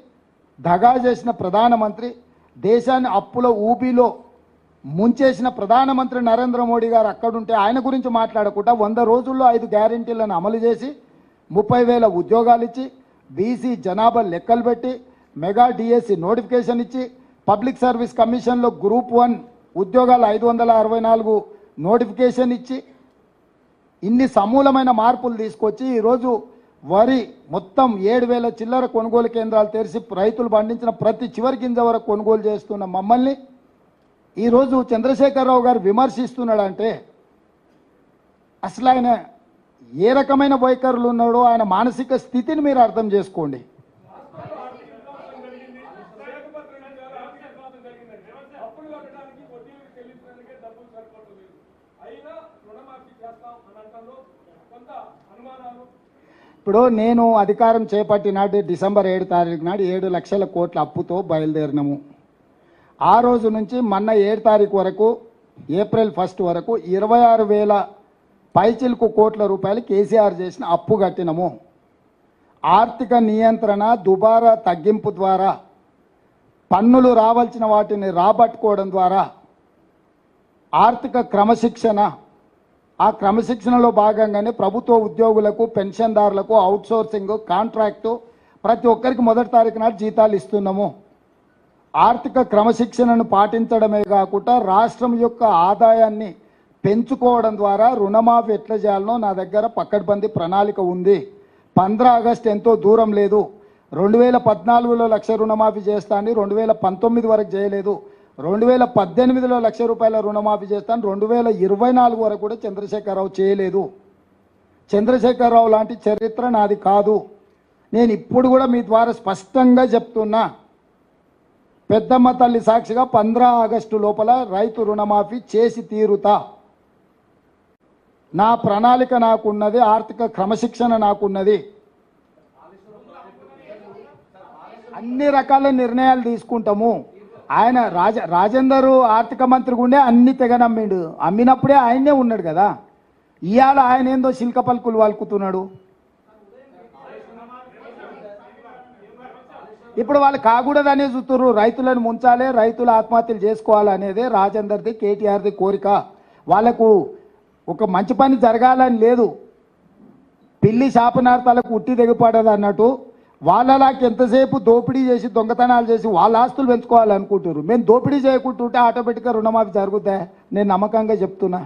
Speaker 1: దగా చేసిన ప్రధానమంత్రి, దేశాన్ని అప్పుల ఊబిలో ముంచేసిన ప్రధానమంత్రి నరేంద్ర మోడీ గారు అక్కడుంటే ఆయన గురించి మాట్లాడకుండా 100 రోజుల్లో 5 గ్యారెంటీలను అమలు చేసి 30,000 ఉద్యోగాలు ఇచ్చి బీసీ జనాభా లెక్కలు పెట్టి మెగా డిఎస్సి నోటిఫికేషన్ ఇచ్చి పబ్లిక్ సర్వీస్ కమిషన్లో గ్రూప్ 1 ఉద్యోగాలు 564 నోటిఫికేషన్ ఇచ్చి ఇన్ని సమూలమైన మార్పులు తీసుకొచ్చి ఈరోజు వరి మొత్తం 7,000 చిల్లర కొనుగోలు కేంద్రాలు తెరిచి రైతులు పండించిన ప్రతి చివరి గింజ వరకు కొనుగోలు చేస్తున్న మమ్మల్ని ఈరోజు చంద్రశేఖరరావు గారు విమర్శిస్తున్నాడంటే అసలు ఆయన ఏ రకమైన వైఖరులు ఉన్నాడో ఆయన మానసిక స్థితిని మీరు అర్థం చేసుకోండి. ఇప్పుడు నేను అధికారం చేపట్టినాడు డిసెంబర్ 7 తారీఖు నాడు 7 లక్షల కోట్ల అప్పుతో బయలుదేరినాము. ఆ రోజు నుంచి మొన్న 7 తారీఖు వరకు ఏప్రిల్ 1 వరకు 26,000 పైచిలుకు కోట్ల రూపాయలు కేసీఆర్ చేసిన అప్పు కట్టినము. ఆర్థిక నియంత్రణ దుబారా తగ్గింపు ద్వారా పన్నులు రావాల్సిన వాటిని రాబట్టుకోవడం ద్వారా ఆర్థిక క్రమశిక్షణ, ఆ క్రమశిక్షణలో భాగంగానే ప్రభుత్వ ఉద్యోగులకు పెన్షన్దారులకు అవుట్సోర్సింగ్ కాంట్రాక్టు ప్రతి ఒక్కరికి 1 తారీఖు నాడు జీతాలు ఇస్తున్నాము. ఆర్థిక క్రమశిక్షణను పాటించడమే కాకుండా రాష్ట్రం యొక్క ఆదాయాన్ని పెంచుకోవడం ద్వారా రుణమాఫీ ఎట్లా చేయాలనో నా దగ్గర పక్కడ్బందీ ప్రణాళిక ఉంది. 15 ఆగస్టు ఎంతో దూరం లేదు. 2014లో లక్ష రుణమాఫీ చేస్తాను, 2019 వరకు చేయలేదు. 2018లో ₹1,00,000 రుణమాఫీ చేస్తాను, 2024 వరకు కూడా చంద్రశేఖరరావు చేయలేదు. చంద్రశేఖరరావు లాంటి చరిత్ర నాది కాదు. నేను ఇప్పుడు కూడా మీ ద్వారా స్పష్టంగా చెప్తున్నా, పెద్దమ్మ తల్లి సాక్షిగా 15 ఆగస్టు లోపల రైతు రుణమాఫీ చేసి తీరుతా. నా ప్రణాళిక నాకున్నది, ఆర్థిక క్రమశిక్షణ నాకున్నది. అన్ని రకాల నిర్ణయాలు తీసుకుంటాము. ఆయన రాజేందర్ ఆర్థిక మంత్రిగా ఉండే అన్ని తెగ నమ్మిండు, అమ్మినప్పుడే ఆయనే ఉన్నాడు కదా. ఇవాళ ఆయన ఏందో శిల్క పలుకులు వలుకుతున్నాడు. ఇప్పుడు వాళ్ళు కాకూడదనే చూస్తున్నారు, రైతులను ముంచాలి, రైతులు ఆత్మహత్యలు చేసుకోవాలనేదే రాజేందర్ది కేటీఆర్ది కోరిక. వాళ్ళకు ఒక మంచి పని జరగాలని లేదు, పిల్లి శాపనార్థాలకు ఉట్టి దిగపడదు అన్నట్టు వాళ్ళలాకి ఎంతసేపు దోపిడీ చేసి దొంగతనాలు చేసి వాళ్ళ ఆస్తులు పెంచుకోవాలనుకుంటారు. మేము దోపిడీ చేయకుంటుంటే ఆటోమేటిక్గా రుణమాఫీ జరుగుతా, నేను నమ్మకంగా చెప్తున్నా.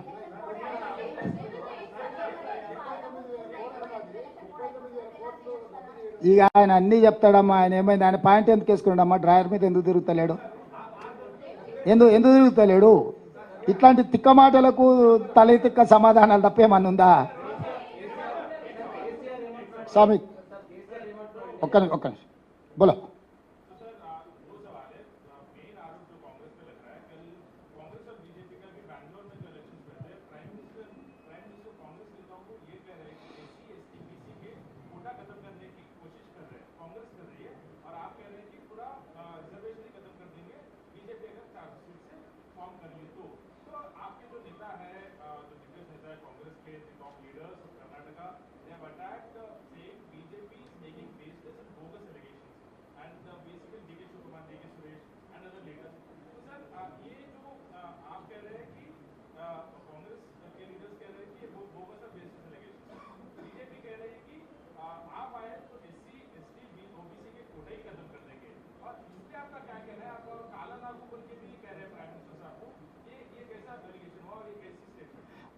Speaker 1: ఇక ఆయన అన్నీ చెప్తాడమ్మా, ఆయన ఏమైంది, ఆయన పాయింట్ ఎందుకు వేసుకున్నాడమ్మా, డ్రాయర్ మీద ఎందుకు తిరుగుతలేడు? ఎందుకు తిరుగుతలేడు? ఇట్లాంటి తిక్క మాటలకు తల తిక్క సమాధానాలు తప్పేమన్నా ఉందా? స్వామి ఒక్క నిమిషం బోలో.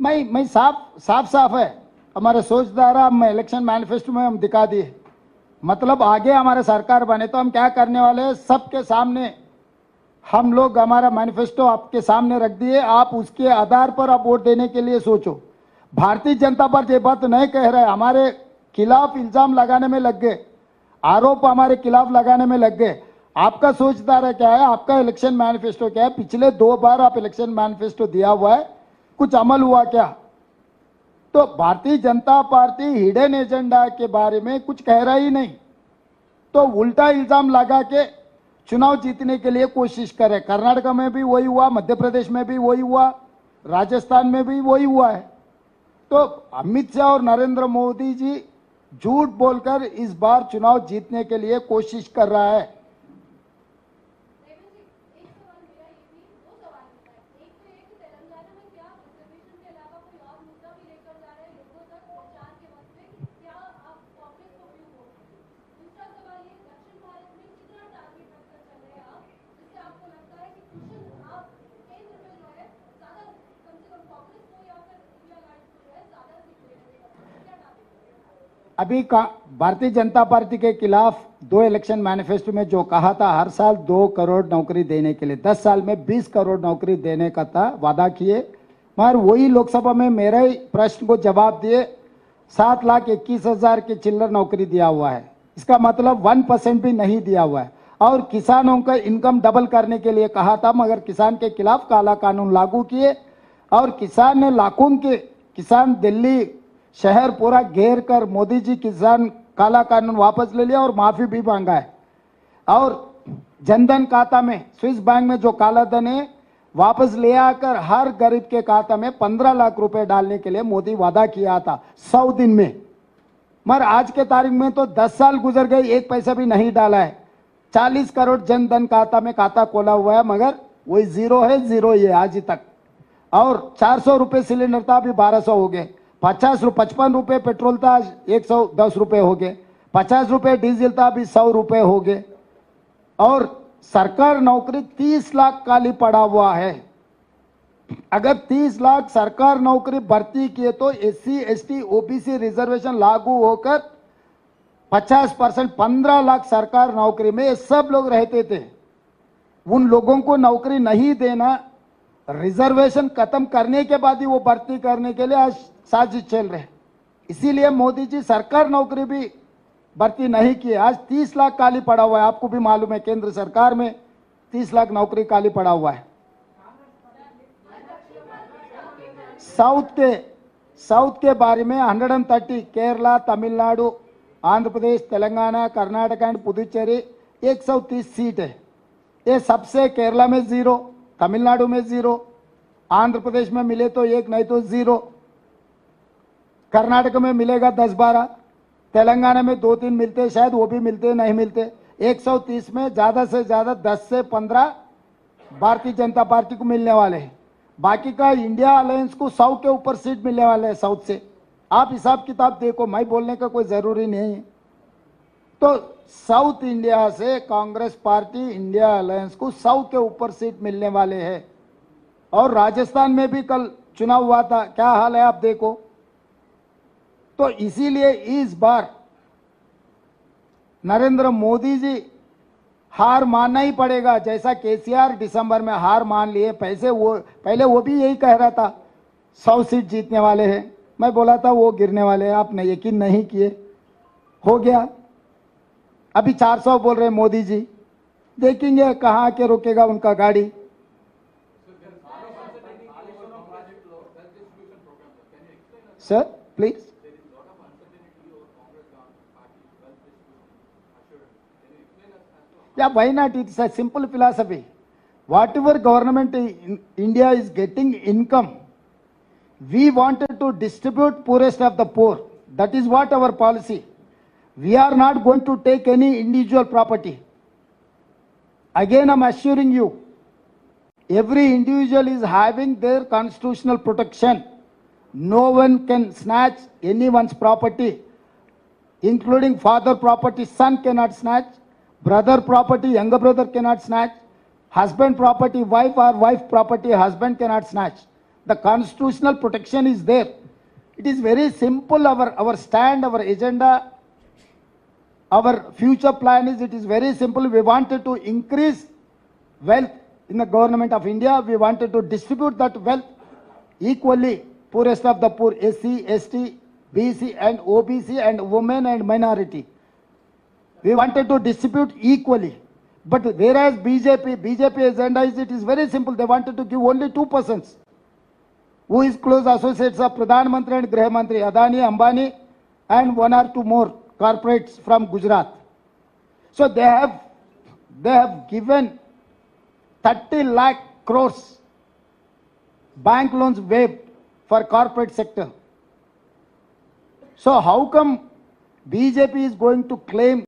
Speaker 1: मैं साफ है हमारे सोचधारा, हम इलेक्शन मैनिफेस्टो में हम दिखा दिए। मतलब आगे हमारे सरकार बने तो हम क्या करने वाले हैं सबके सामने हम लोग हमारा मैनिफेस्टो आपके सामने रख दिए। आप उसके आधार पर आप वोट देने के लिए सोचो। भारतीय जनता पार्टी ये बात नहीं कह रहा है, हमारे खिलाफ इल्जाम लगाने में लग गए, आरोप हमारे खिलाफ लगाने में लग गए। आपका सोचधारा क्या है? आपका इलेक्शन मैनिफेस्टो क्या है? पिछले 2 बार आप इलेक्शन मैनिफेस्टो दिया हुआ है, कुछ अमल हुआ क्या? तो Bharatiya Janata party hidden agenda के बारे में कुछ कह रहा ही नहीं, तो उल्टा इल्जाम लगा के चुनाव जीतने के लिए कोशिश करे। कर्नाटक में भी वही हुआ, मध्य प्रदेश में भी वही हुआ, राजस्थान में भी वही हुआ है। तो अमित शाह और नरेंद्र मोदी जी झूठ बोलकर इस बार चुनाव जीतने के लिए कोशिश कर रहा है। अभी का भारतीय जनता पार्टी के खिलाफ 2 इलेक्शन मैनिफेस्टो में जो कहा था हर साल 2 करोड़ नौकरी देने के लिए, 10 साल में 20 करोड़ नौकरी देने का था वादा किए, मगर वही लोकसभा में मेरे ही प्रश्न को जवाब दिए 7,21,000 की चिल्लर नौकरी दिया हुआ है। इसका मतलब 1% भी नहीं दिया हुआ है। और किसानों का इनकम डबल करने के लिए कहा था, मगर किसान के खिलाफ काला कानून लागू किए और किसान ने लाखों के किसान दिल्ली शहर पूरा घेर कर मोदी जी किसान काला कानून वापस ले लिया और माफी भी मांगा है। और जनधन खाता में स्विस बैंक में जो काला धन है वापस ले आकर हर गरीब के खाता में 15 लाख रुपए डालने के लिए मोदी वादा किया था 100 दिन में, मगर आज के तारीख में तो 10 साल गुजर गए, 1 पैसा भी नहीं डाला है। 40 करोड़ जनधन खाता में खाता खोला हुआ है, मगर वही जीरो है, जीरो ही है आज तक। और 400 रुपए सिलेंडर था, अभी 1200 हो गए। 55 रुपए पेट्रोल था, आज 110 रुपए हो गए। 50 रुपए डीजल था, अभी 100 रुपए हो गए। और सरकार नौकरी 30 लाख खाली पड़ा हुआ है। अगर 30 लाख सरकार नौकरी भर्ती किए तो SC ST OBC रिजर्वेशन लागू होकर 50%, 15 लाख सरकार नौकरी में ये सब लोग रहते थे। उन लोगों को नौकरी नहीं देना, रिजर्वेशन खत्म करने के बाद ही वो भर्ती करने के लिए आज साजिश चल रहे। इसीलिए मोदी जी सरकार नौकरी भी भर्ती नहीं किए। आज 30 लाख खाली पड़ा हुआ है। आपको भी मालूम है केंद्र सरकार में 30 लाख नौकरी खाली पड़ा हुआ है। साउथ के बारे में 130 केरला, तमिलनाडु, आंध्र प्रदेश, तेलंगाना, कर्नाटक एंड पुदुचेरी 130 सीट है। ये सबसे केरला में 0, तमिलनाडु में 0, आंध्र प्रदेश में मिले तो 1 नहीं तो 0, कर्नाटक में मिलेगा 10-12, तेलंगाना में 2-3 मिलते, शायद वो भी मिलते नहीं मिलते। 130 में ज़्यादा से ज़्यादा 10 से 15 भारतीय जनता पार्टी को मिलने वाले हैं। बाकी का इंडिया अलायंस को 100 के ऊपर सीट मिलने वाले हैं साउथ से। आप हिसाब किताब देखो, मैं बोलने का कोई ज़रूरी नहीं है। तो साउथ इंडिया से कांग्रेस पार्टी इंडिया अलायंस को 100 के ऊपर सीट मिलने वाले हैं। और राजस्थान में भी कल चुनाव हुआ था, क्या हाल है आप देखो। तो इसीलिए इस बार नरेंद्र मोदी जी हार मानना ही पड़ेगा। जैसा केसीआर दिसंबर में हार मान लिए, पैसे वो पहले वो भी यही कह रहा था 100 सीट जीतने वाले हैं, मैं बोला था वो गिरने वाले हैं, आपने यकीन नहीं किए, हो गया। अभी 400 बोल रहे मोदी जी, देखेंगे कहाँ के रुकेगा उनका गाड़ी। Sir please. Yeah, why not? It's a simple philosophy. Whatever government in India is getting income, we wanted to distribute poorest of the poor. That is what our policy. We are not going to take any individual property. Again, I'm assuring you, every individual is having their constitutional protection. No one can snatch anyone's property, including father property, son cannot snatch. Brother property, younger brother cannot snatch. Husband property, wife or wife property, husband cannot snatch. The constitutional protection is there. It is very simple, our stand, our agenda, our future plan is, it is very simple. We wanted to increase wealth in the government of India. We wanted to distribute that wealth equally, poorest of the poor, SC, ST, BC and OBC and women and minority. We wanted to distribute equally. But whereas BJP agenda is, it is very simple. They wanted to give only 2 persons who is close associates of Pradhan Mantri and Griha Mantri, Adani, Ambani, and 1 or 2 more corporates from Gujarat. So they have given 30 lakh crores bank loans waived for corporate sector. So how come BJP is going to claim